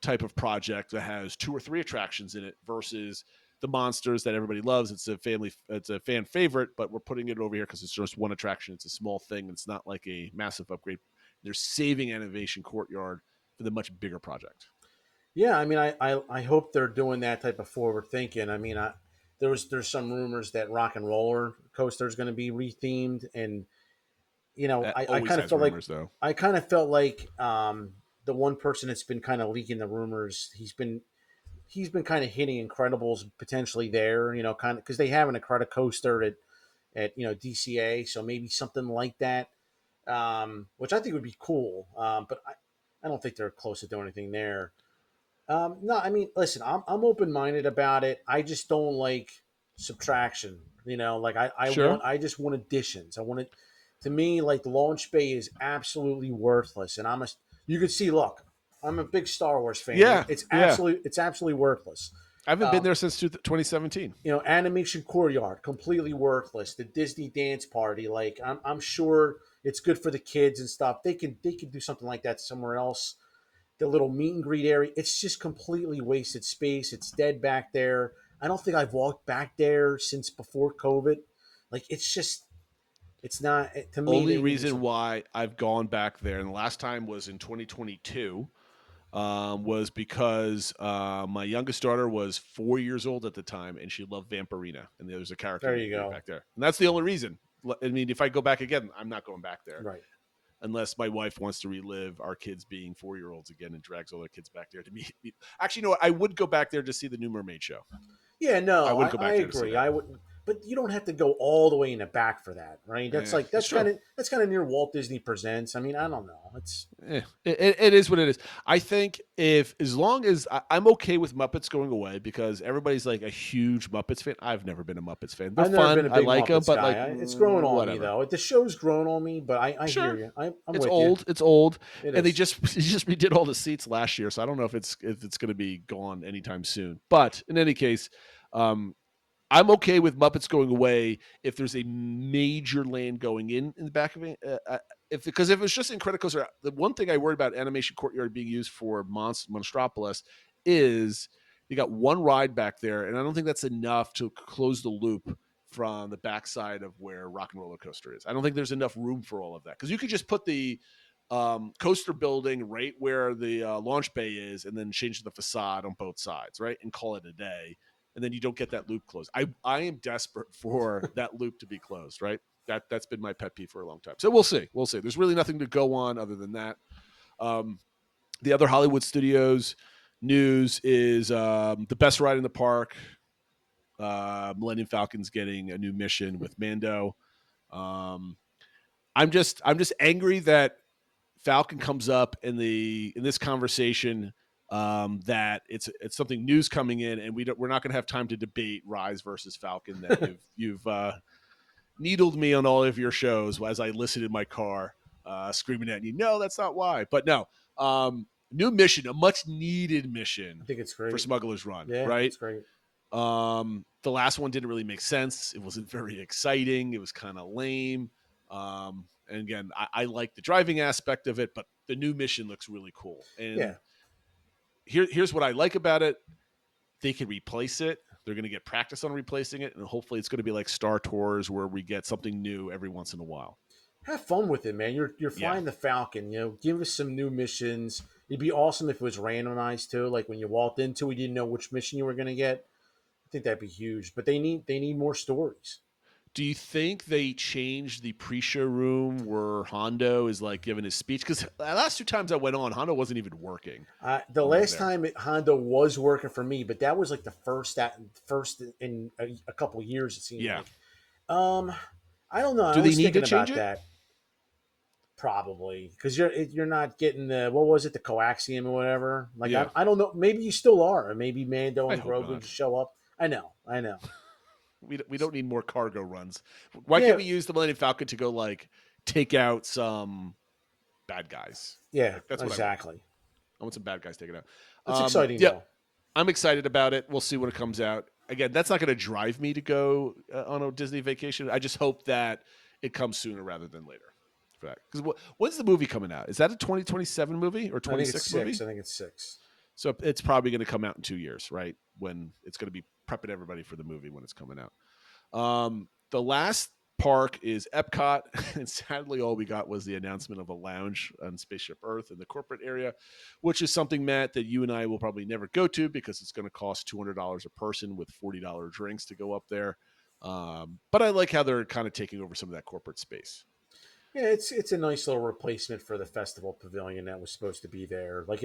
type of project that has 2 or 3 attractions in it versus the Monsters that everybody loves? It's a fan favorite, but we're putting it over here because it's just one attraction. It's a small thing. It's not like a massive upgrade. They're saving Animation Courtyard for the much bigger project. Yeah, I mean, I hope they're doing that type of forward thinking. I mean, there's some rumors that Rock and Roller Coaster is going to be rethemed, and I kind of felt rumors, like though. I kind of felt like the one person that's been kind of leaking the rumors, he's been kind of hitting Incredibles potentially there, kind of because they have an Incredicoaster at DCA, so maybe something like that, which I think would be cool. But I don't think they're close to doing anything there. No, I mean, listen, I'm open minded about it. I just don't like subtraction. Like I just want additions. I want it. To me, like the launch bay is absolutely worthless, and you could see. Look, I'm a big Star Wars fan. Yeah, it's absolutely worthless. I haven't been there since 2017. Animation Courtyard, completely worthless. The Disney Dance Party, like I'm sure it's good for the kids and stuff. They could do something like that somewhere else. The little meet and greet area, it's just completely wasted space. It's dead back there. I don't think I've walked back there since before COVID. Like it's not, to me. Only reason why I've gone back there, and the last time was in 2022, was because my youngest daughter was 4 years old at the time, and she loved Vampirina, and there was a character There you go. back there, and that's the only reason. I mean, if I go back again, I'm not going back there. Right. unless my wife wants to relive our kids being 4-year-olds again and drags all their kids back there to meet. Actually, you know what? I would go back there to see the new Mermaid show. Yeah, no, I would go back I there to see agree. that. I would, but you don't have to go all the way in the back for that, right? That's like That's true. that's kind of near Walt Disney Presents. I mean, I don't know. It's It is what it is. I think as long as I'm okay with Muppets going away, because everybody's like a huge Muppets fan. I've never been a Muppets fan. They're I've never fun. been a I big like them, Muppets but guy. like It's growing on me whatever. though. The show's grown on me, but I Sure. hear you. I'm It's with old. you. It's old. It And they is. just redid all the seats last year, so I don't know if it's going to be gone anytime soon. But in any case, I'm okay with Muppets going away if there's a major land going in the back of it. Because if it's just Incredicoaster, the one thing I worry about Animation Courtyard being used for Monstropolis is you got one ride back there, and I don't think that's enough to close the loop from the backside of where Rock and Roller Coaster is. I don't think there's enough room for all of that, because you could just put the coaster building right where the launch bay is, and then change the facade on both sides, right, and call it a day. And then you don't get that loop closed. I am desperate for that loop to be closed, right? That's been my pet peeve for a long time. So we'll see. We'll see. There's really nothing to go on other than that. The other Hollywood Studios news is the best ride in the park. Millennium Falcon's getting a new mission with Mando. I'm just angry that Falcon comes up in this conversation, that it's something news coming in, and we're not going to have time to debate Rise versus Falcon that you've needled me on all of your shows as I listened in my car, screaming at you. No, that's not why. But no, new mission, a much needed mission I think it's great for Smuggler's Run. Yeah, right? it's great. The last one didn't really make sense. It wasn't very exciting. It was kind of lame. And again, I like the driving aspect of it, but the new mission looks really cool. And here's what I like about it. They can replace it. They're going to get practice on replacing it. And hopefully it's going to be like Star Tours, where we get something new every once in a while. Have fun with it, man. You're flying the Falcon. You know, give us some new missions. It'd be awesome if it was randomized too. Like when you walked into it, you didn't know which mission you were going to get. I think that'd be huge. But they need more stories. Do you think they changed the pre-show room where Hondo is like giving his speech? Because the last 2 times I went on, Hondo wasn't even working. The last time Honda was working for me, but that was like the first in a couple of years. It seemed like. I don't know. Do I they was need to thinking change about it? that. Probably, because you're not getting the what was it, the coaxium or whatever. Like I don't know. Maybe you still are, or maybe Mando and Grogu show up. I know. We don't need more cargo runs. Why can't we use the Millennium Falcon to go like take out some bad guys? Yeah, like, that's exactly. What I want some bad guys taken out. It's exciting, though. I'm excited about it. We'll see when it comes out. Again, that's not going to drive me to go on a Disney vacation. I just hope that it comes sooner rather than later. For that, because when's the movie coming out? Is that a 2027 movie or 26 movie? I think it's 6. So it's probably going to come out in 2 years, right? When it's going to be prepping everybody for the movie when it's coming out. The last park is Epcot, and sadly, all we got was the announcement of a lounge on Spaceship Earth in the corporate area, which is something, Matt, that you and I will probably never go to because it's going to cost $200 a person with $40 drinks to go up there. But I like how they're kind of taking over some of that corporate space. Yeah, it's a nice little replacement for the festival pavilion that was supposed to be there. Like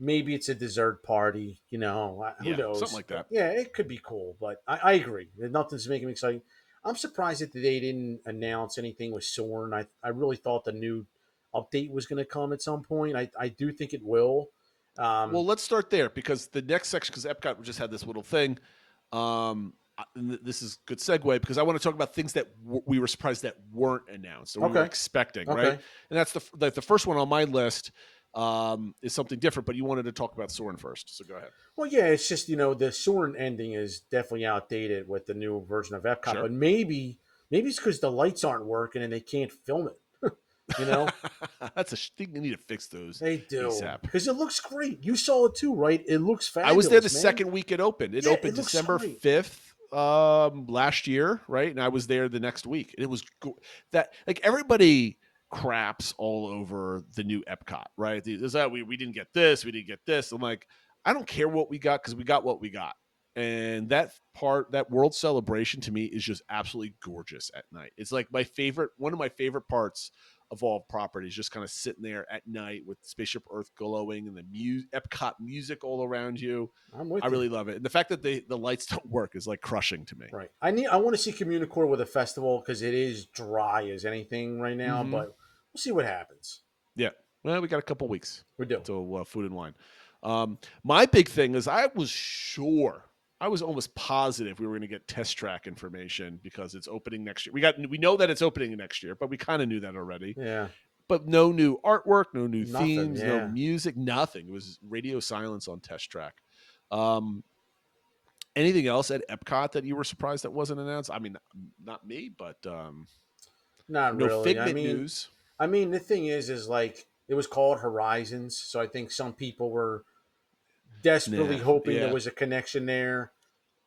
maybe it's a dessert party, who knows? Something like that. Yeah, it could be cool, but I agree. Nothing's making me exciting. I'm surprised that they didn't announce anything with Soarin'. I really thought the new update was going to come at some point. I do think it will. Well, let's start there because the next section, because Epcot just had this little thing. This is a good segue because I want to talk about things that we were surprised that weren't announced or we were expecting, right? And that's the first one on my list is something different, but you wanted to talk about Soarin' first, so go ahead. Well, yeah, it's just, the Soarin' ending is definitely outdated with the new version of Epcot, but maybe it's because the lights aren't working and they can't film it. That's they need to fix those. They do ASAP. because it looks great. You saw it too, right? It looks fabulous. I was there the second week it opened. It opened December 5th last year, right? And I was there the next week. It was that like everybody craps all over the new Epcot, right? We didn't get this, we didn't get this. I'm like, I don't care what we got because we got what we got. And that World Celebration to me is just absolutely gorgeous at night. It's like one of my favorite parts Evolve properties, just kind of sitting there at night with Spaceship Earth glowing and the Epcot music all around you. I'm with I you. really love it. And the fact that the lights don't work is like crushing to me. Right. I want to see Communicore with a festival because it is dry as anything right now, Mm-hmm. but we'll see what happens. Yeah. Well, we got a couple weeks. We do. Until Food and Wine. My big thing is I was almost positive we were going to get Test Track information because it's opening next year. We know that it's opening next year, but we kind of knew that already. Yeah. But no new artwork, no new Nothing, themes, no yeah. music, nothing. It was radio silence on Test Track. Anything else at Epcot that you were surprised that wasn't announced? I mean, not me, but Not no really. Figment news. I mean, the thing is like it was called Horizons, so I think some people were desperately hoping there was a connection there.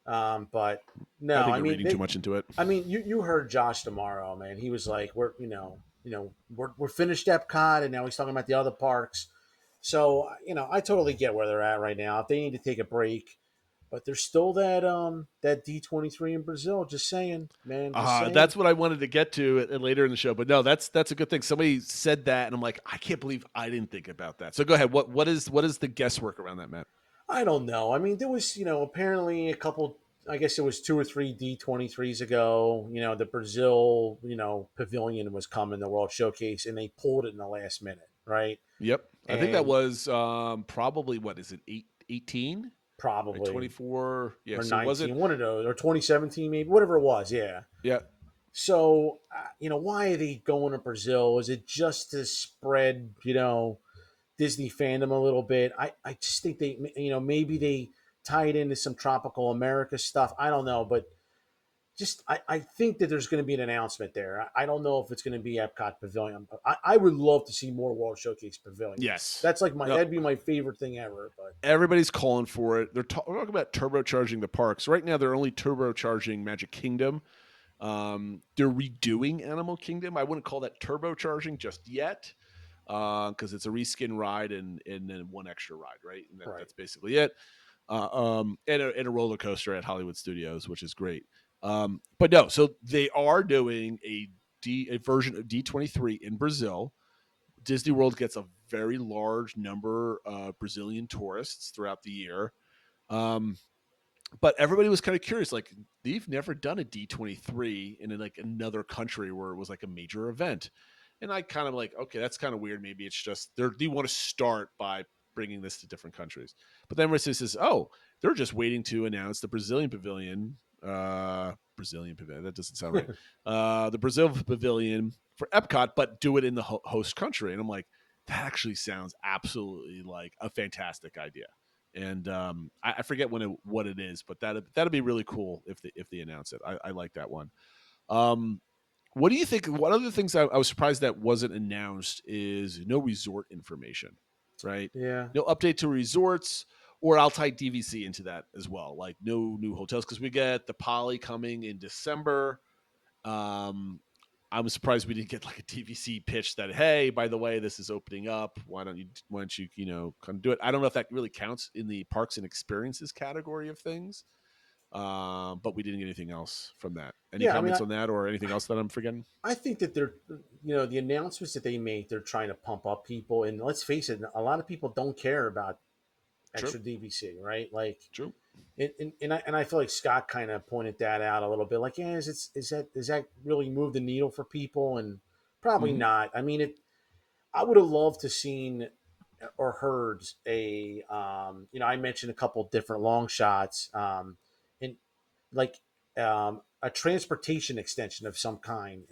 But no, I think you're reading too much into it. I mean, you heard Josh tomorrow, man. He was like, we're finished Epcot, and now he's talking about the other parks. So I totally get where they're at right now. If they need to take a break, but there's still that D23 in Brazil. Just saying, man. Just saying. That's what I wanted to get to later in the show. But no, that's a good thing. Somebody said that, and I'm like, I can't believe I didn't think about that. So go ahead. What is the guesswork around that, Matt? I don't know. I mean, there was, apparently a couple, I guess it was 2 or 3 D23s ago, the Brazil, pavilion was coming, the World Showcase, and they pulled it in the last minute, right? Yep. I think that was probably, what is it, 18? Probably. Like 24. Yeah. Or So 19, was it? one of those, or 2017 maybe, whatever it was, yeah. Yeah. So, why are they going to Brazil? Is it just to spread, Disney fandom a little bit? I just think they, maybe they tie it into some Tropical America stuff. I don't know, but just I think that there's going to be an announcement there. I don't know if it's going to be Epcot Pavilion, but I would love to see more World Showcase Pavilion. Yes. That's like that'd be my favorite thing ever. But everybody's calling for it. They're talking about turbocharging the parks. Right now, they're only turbocharging Magic Kingdom. They're redoing Animal Kingdom. I wouldn't call that turbocharging just yet. Because it's a reskin ride and then one extra ride, right? And that's basically it. And a roller coaster at Hollywood Studios, which is great. But no, so they are doing a version of D23 in Brazil. Disney World gets a very large number of Brazilian tourists throughout the year. But everybody was kind of curious, like they've never done a D23 in like another country where it was like a major event. And I kind of like, okay, that's kind of weird. Maybe it's just they want to start by bringing this to different countries. But then Marissa says, oh, they're just waiting to announce the Brazilian pavilion. Brazilian pavilion. That doesn't sound right. The Brazil pavilion for Epcot, but do it in the host country. And I'm like, that actually sounds absolutely like a fantastic idea. And I forget what it is, but that'd be really cool if they announce it. I like that one. What do you think? One of the things I was surprised that wasn't announced is no resort information, right? Yeah. No update to resorts, or I'll tie DVC into that as well. Like no new hotels because we get the Poly coming in December. I'm surprised we didn't get like a DVC pitch that, hey, by the way, this is opening up. Why don't you kind of do it? I don't know if that really counts in the parks and experiences category of things. But we didn't get anything else from that. Any comments on that or anything else that I'm forgetting? I think that they're, the announcements that they make, they're trying to pump up people. And let's face it, a lot of people don't care about extra DVC, right? Like, true. And I feel like Scott kind of pointed that out a little bit. Like, yeah, does that really move the needle for people? And probably not. I mean, I would have loved to seen or heard I mentioned a couple different long shots. And like a transportation extension of some kind.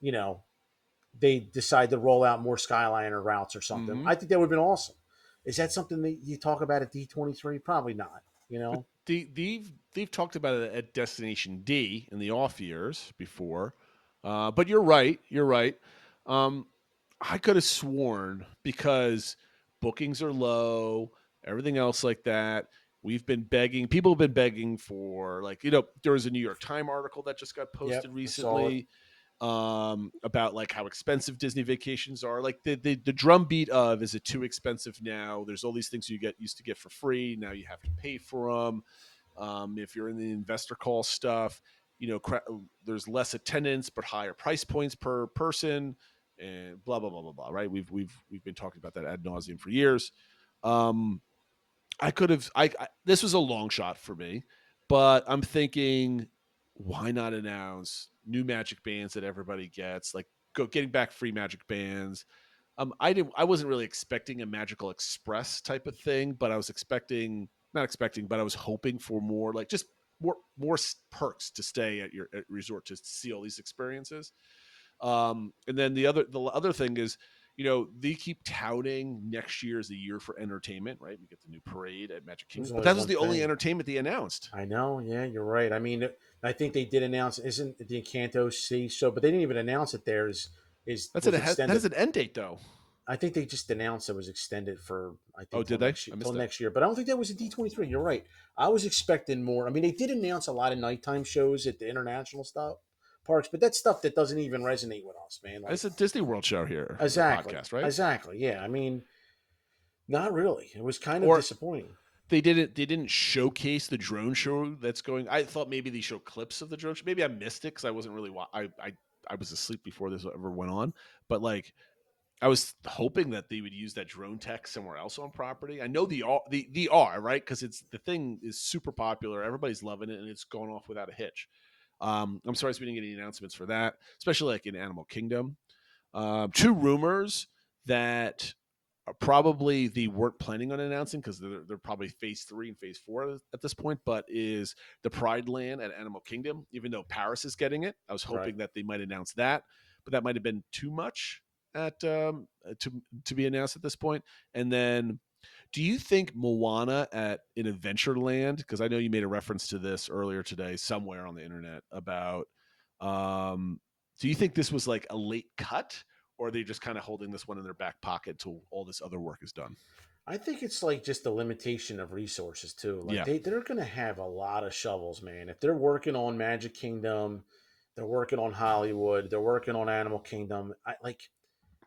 They decide to roll out more Skyliner routes or something. I think that would have been awesome. Is that something that you talk about at D23? Probably not. They've talked about it at Destination D in the off years before, but you're right. I could have sworn because bookings are low, everything else like that. We've been begging. People have been begging for there was a New York Times article that just got posted recently about like how expensive Disney vacations are. Like the drumbeat of, is it too expensive now? There's all these things you used to get for free. Now you have to pay for them. If you're in the investor call stuff, there's less attendance, but higher price points per person. and blah blah blah blah blah. Right? We've been talking about that ad nauseum for years. I could have. This was a long shot for me, but I'm thinking, why not announce new Magic bands that everybody gets? Like getting back free Magic bands. I wasn't really expecting a Magical Express type of thing, but I was not expecting, but I was hoping for more, like just more perks to stay at your resort to see all these experiences. And then the other thing is, they keep touting next year as the year for entertainment, right? We get the new parade at Magic Kingdom, but that was the only entertainment they announced. I know. Yeah, you're right. I mean, I think they did announce, isn't the Encanto Sea show, but they didn't even announce it there. That is an end date though. I think they just announced it was extended for, I think, did they? Till next year. But I don't think that was a D23. You're right. I was expecting more. I mean, they did announce a lot of nighttime shows at the international stuff parks, but that's stuff that doesn't even resonate with us, man. It's a Disney World show here. Exactly. Podcast, right? Exactly. Yeah. I mean, not really. It was kind of disappointing. They didn't showcase the drone show that's going. I thought maybe they show clips of the drone show. Maybe I missed it because I wasn't really. I was asleep before this ever went on. But like, I was hoping that they would use that drone tech somewhere else on property. I know the are right, because the thing is super popular. Everybody's loving it, and it's going off without a hitch. I'm surprised we didn't get any announcements for that, especially like in Animal Kingdom. Two rumors that probably they weren't planning on announcing because they're probably phase 3 and phase 4 at this point, but is the Pride Land at Animal Kingdom, even though Paris is getting it. I was hoping that they might announce that, but that might have been too much to be announced at this point. And then, do you think Moana in Adventureland, because I know you made a reference to this earlier today somewhere on the internet about, do you think this was like a late cut, or are they just kind of holding this one in their back pocket till all this other work is done? I think it's like just the limitation of resources too. Like they're going to have a lot of shovels, man. If they're working on Magic Kingdom, they're working on Hollywood, they're working on Animal Kingdom.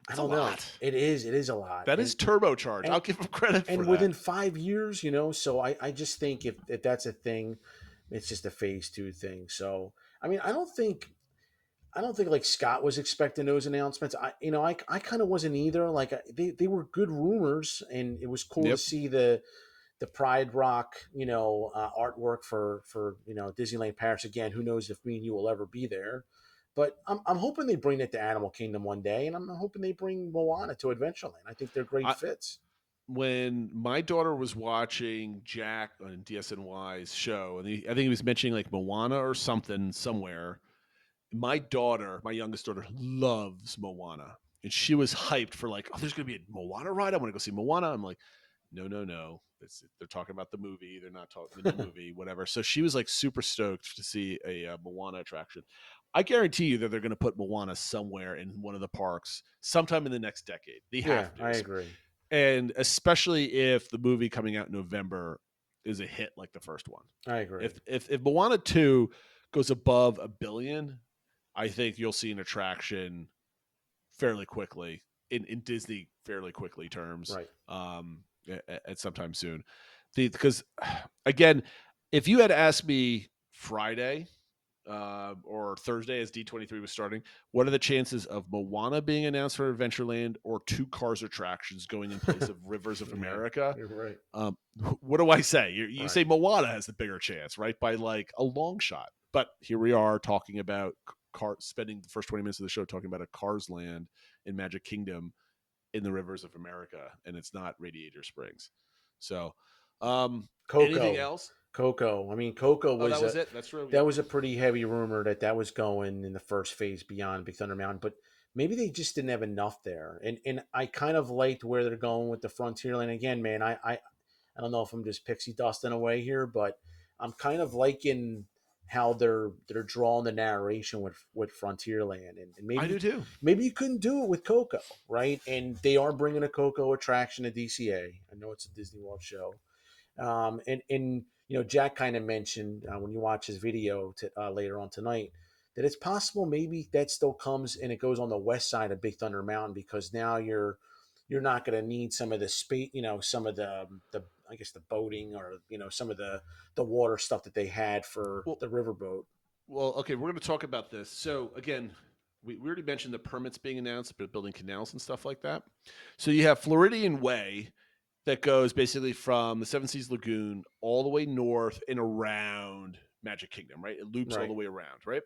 I don't know. It is a lot. That is turbocharged. I'll give them credit for that. And within 5 years, so I just think if that's a thing, it's just a phase 2 thing. So, I mean, I don't think like Scott was expecting those announcements. I kind of wasn't either. Like they were good rumors, and it was cool to see the Pride Rock, artwork for Disneyland Paris again. Who knows if me and you will ever be there. But I'm hoping they bring it to Animal Kingdom one day, and I'm hoping they bring Moana to Adventureland. I think they're great fits. When my daughter was watching Jack on DSNY's show, and I think he was mentioning like Moana or something somewhere, my youngest daughter, loves Moana. And she was hyped for like, oh, there's going to be a Moana ride. I want to go see Moana. I'm like, no. They're talking about the movie. They're not talking the movie, whatever. So she was like super stoked to see a Moana attraction. I guarantee you that they're going to put Moana somewhere in one of the parks sometime in the next decade. They have to. I agree. And especially if the movie coming out in November is a hit like the first one. I agree. If Moana 2 goes above $1 billion, I think you'll see an attraction fairly quickly in Disney fairly quickly terms. Right. At sometime soon. Because again, if you had asked me Friday or Thursday as D23 was starting, what are the chances of Moana being announced for Adventureland or Two Cars attractions going in place of Rivers of America? You're right. What do I say? You say Moana has the bigger chance, right? By like a long shot. But here we are talking about spending the first 20 minutes of the show talking about a Cars Land in Magic Kingdom in the Rivers of America, and it's not Radiator Springs. So, Coco. Anything else? Coco. I mean, Coco was that was it. That's true. That was a pretty heavy rumor that was going in the first phase beyond Big Thunder Mountain, but maybe they just didn't have enough there. And I kind of liked where they're going with the Frontierland again, man. I don't know if I'm just pixie dusting away here, but I'm kind of liking how they're drawing the narration with Frontierland, and maybe I do too. Maybe you couldn't do it with Coco, right? And they are bringing a Coco attraction to DCA. I know it's a Disney World show, and Jack kind of mentioned when you watch his video later on tonight that it's possible maybe that still comes and it goes on the west side of Big Thunder Mountain, because now you're not going to need some of the space, some of the I guess the boating or some of the water stuff that they had for the riverboat. Well, okay, we're going to talk about this. So again, we already mentioned the permits being announced, but building canals and stuff like that. So you have Floridian Way that goes basically from the Seven Seas Lagoon all the way north and around Magic Kingdom, right? It loops all Right. the way around, right?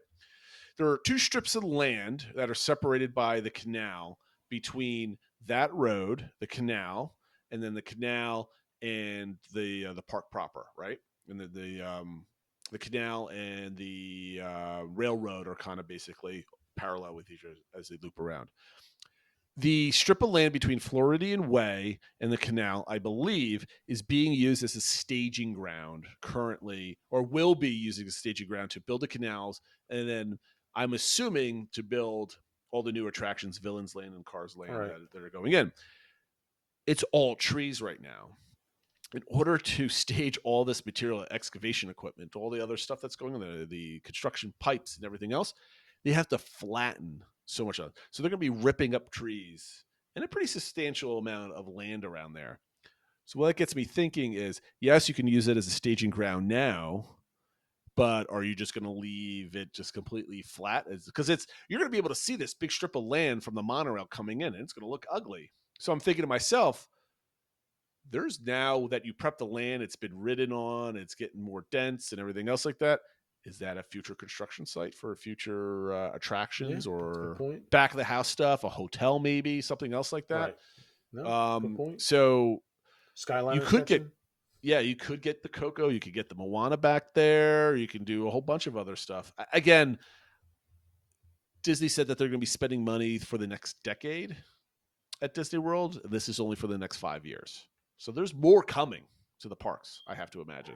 There are two strips of land that are separated by the canal between that road, the canal, and then the canal and the park proper, right? And the canal and the railroad are kind of basically parallel with each other as they loop around. The strip of land between Floridian Way and the canal, I believe, is being used as a staging ground currently, or will be using a staging ground to build the canals, and then I'm assuming to build all the new attractions, Villains Land and Cars Land, Right. that are going in. It's all trees right now. In order to stage all this material, excavation equipment, all the other stuff that's going on, the construction pipes and everything else, they have to flatten so much of it. So they're going to be ripping up trees and a pretty substantial amount of land around there. So what that gets me thinking is, yes, you can use it as a staging ground now, but are you just going to leave it just completely flat? Because you're going to be able to see this big strip of land from the monorail coming in, and it's going to look ugly. So I'm thinking to myself, there's now that you prep the land, it's been ridden on, it's getting more dense and everything else like that. Is that a future construction site for future attractions or back of the house stuff, a hotel, maybe something else like that? Right. No, good point. So Skyliner you could extension? you could get the Coco, you could get the Moana back there, you can do a whole bunch of other stuff. Again, Disney said that they're going to be spending money for the next decade at Disney World. This is only for the next 5 years. So there's more coming to the parks, I have to imagine.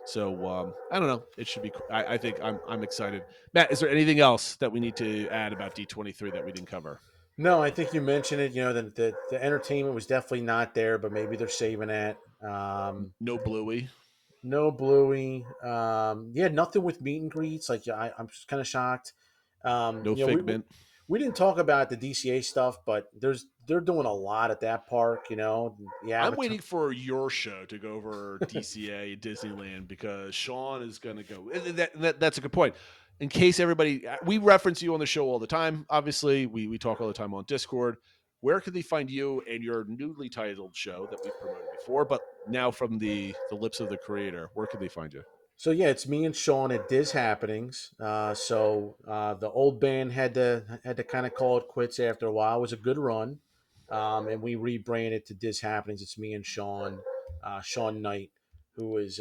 So I don't know. It should be. I think I'm excited. Matt, is there anything else that we need to add about D23 that we didn't cover? No, I think you mentioned it. You know, the entertainment was definitely not there, but maybe they're saving that. No Bluey. No Bluey. Yeah, nothing with meet and greets. Like I'm just kind of shocked. No You know, Figment. we didn't talk about the DCA stuff, but they're doing a lot at that park. You know, the I'm Avatar. waiting for your show to go over DCA Disneyland because Sean is going to go. That's a good point. In case everybody, we reference you on the show all the time. Obviously, we talk all the time on Discord. Where can they find you and your newly titled show that we've promoted before, but now from the lips of the creator? Where can they find you? So yeah, it's me and Sean at Diz Happenings. The old band had to kind of call it quits after a while. It was a good run, and we rebranded to Diz Happenings. It's me and Sean, Sean Knight, who is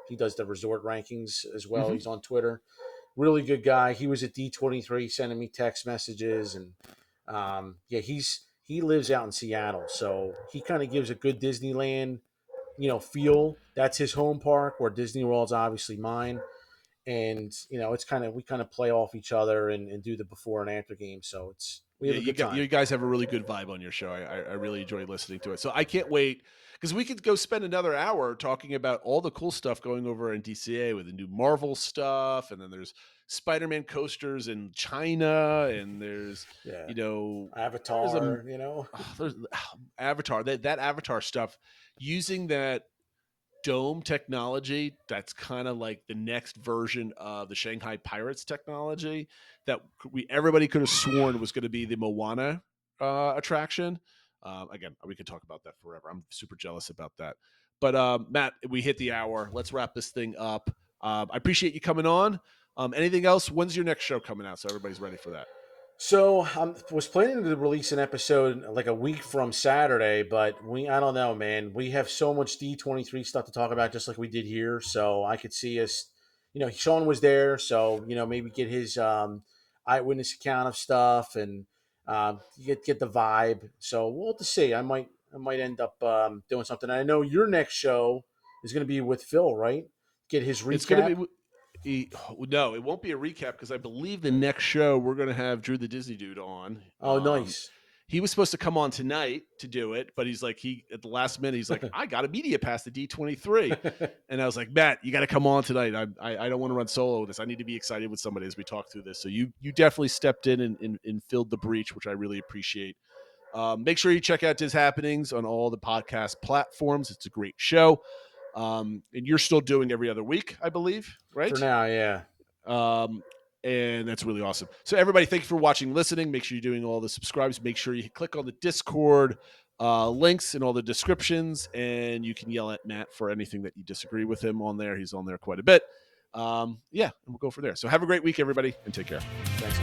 he does the resort rankings as well. Mm-hmm. He's on Twitter. Really good guy. He was at D23 sending me text messages, and yeah, he lives out in Seattle, so he kind of gives a good Disneyland feel. That's his home park, where Disney World's obviously mine. And it's we kind of play off each other and do the before and after game. So we have a good time. You guys have a really good vibe on your show. I really enjoy listening to it. So I can't wait because we could go spend another hour talking about all the cool stuff going over in DCA with the new Marvel stuff, and then there's Spider-Man coasters in China, and there's Avatar. There's Avatar. That Avatar stuff using that dome technology that's kind of like the next version of the Shanghai Pirates technology that everybody could have sworn was going to be the Moana attraction. Again, we could talk about that forever. I'm super jealous about that. But Matt, we hit the hour. Let's wrap this thing up. I appreciate you coming on. Anything else? When's your next show coming out so everybody's ready for that? So I was planning to release an episode like a week from Saturday, but I don't know, man. We have so much D23 stuff to talk about, just like we did here. So I could see us, Sean was there, so maybe get his eyewitness account of stuff and get the vibe. So we'll have to see. I might end up doing something. I know your next show is going to be with Phil, right? Get his recap. It's going to be. No, it won't be a recap because I believe the next show we're going to have Drew the Disney Dude on. Oh, nice. He was supposed to come on tonight to do it, but he's like, at the last minute, he's like, I got a media pass to D23. And I was like, Matt, you got to come on tonight. I don't want to run solo with this. I need to be excited with somebody as we talk through this. So you definitely stepped in and filled the breach, which I really appreciate. Make sure you check out Diz Happenings on all the podcast platforms. It's a great show. And you're still doing every other week, I believe, right? For now, yeah. And that's really awesome. So everybody, thank you for watching, listening. Make sure you're doing all the subscribes. Make sure you click on the Discord links in all the descriptions, and you can yell at Matt for anything that you disagree with him on there. He's on there quite a bit. And we'll go from there. So have a great week, everybody, and take care. Thanks.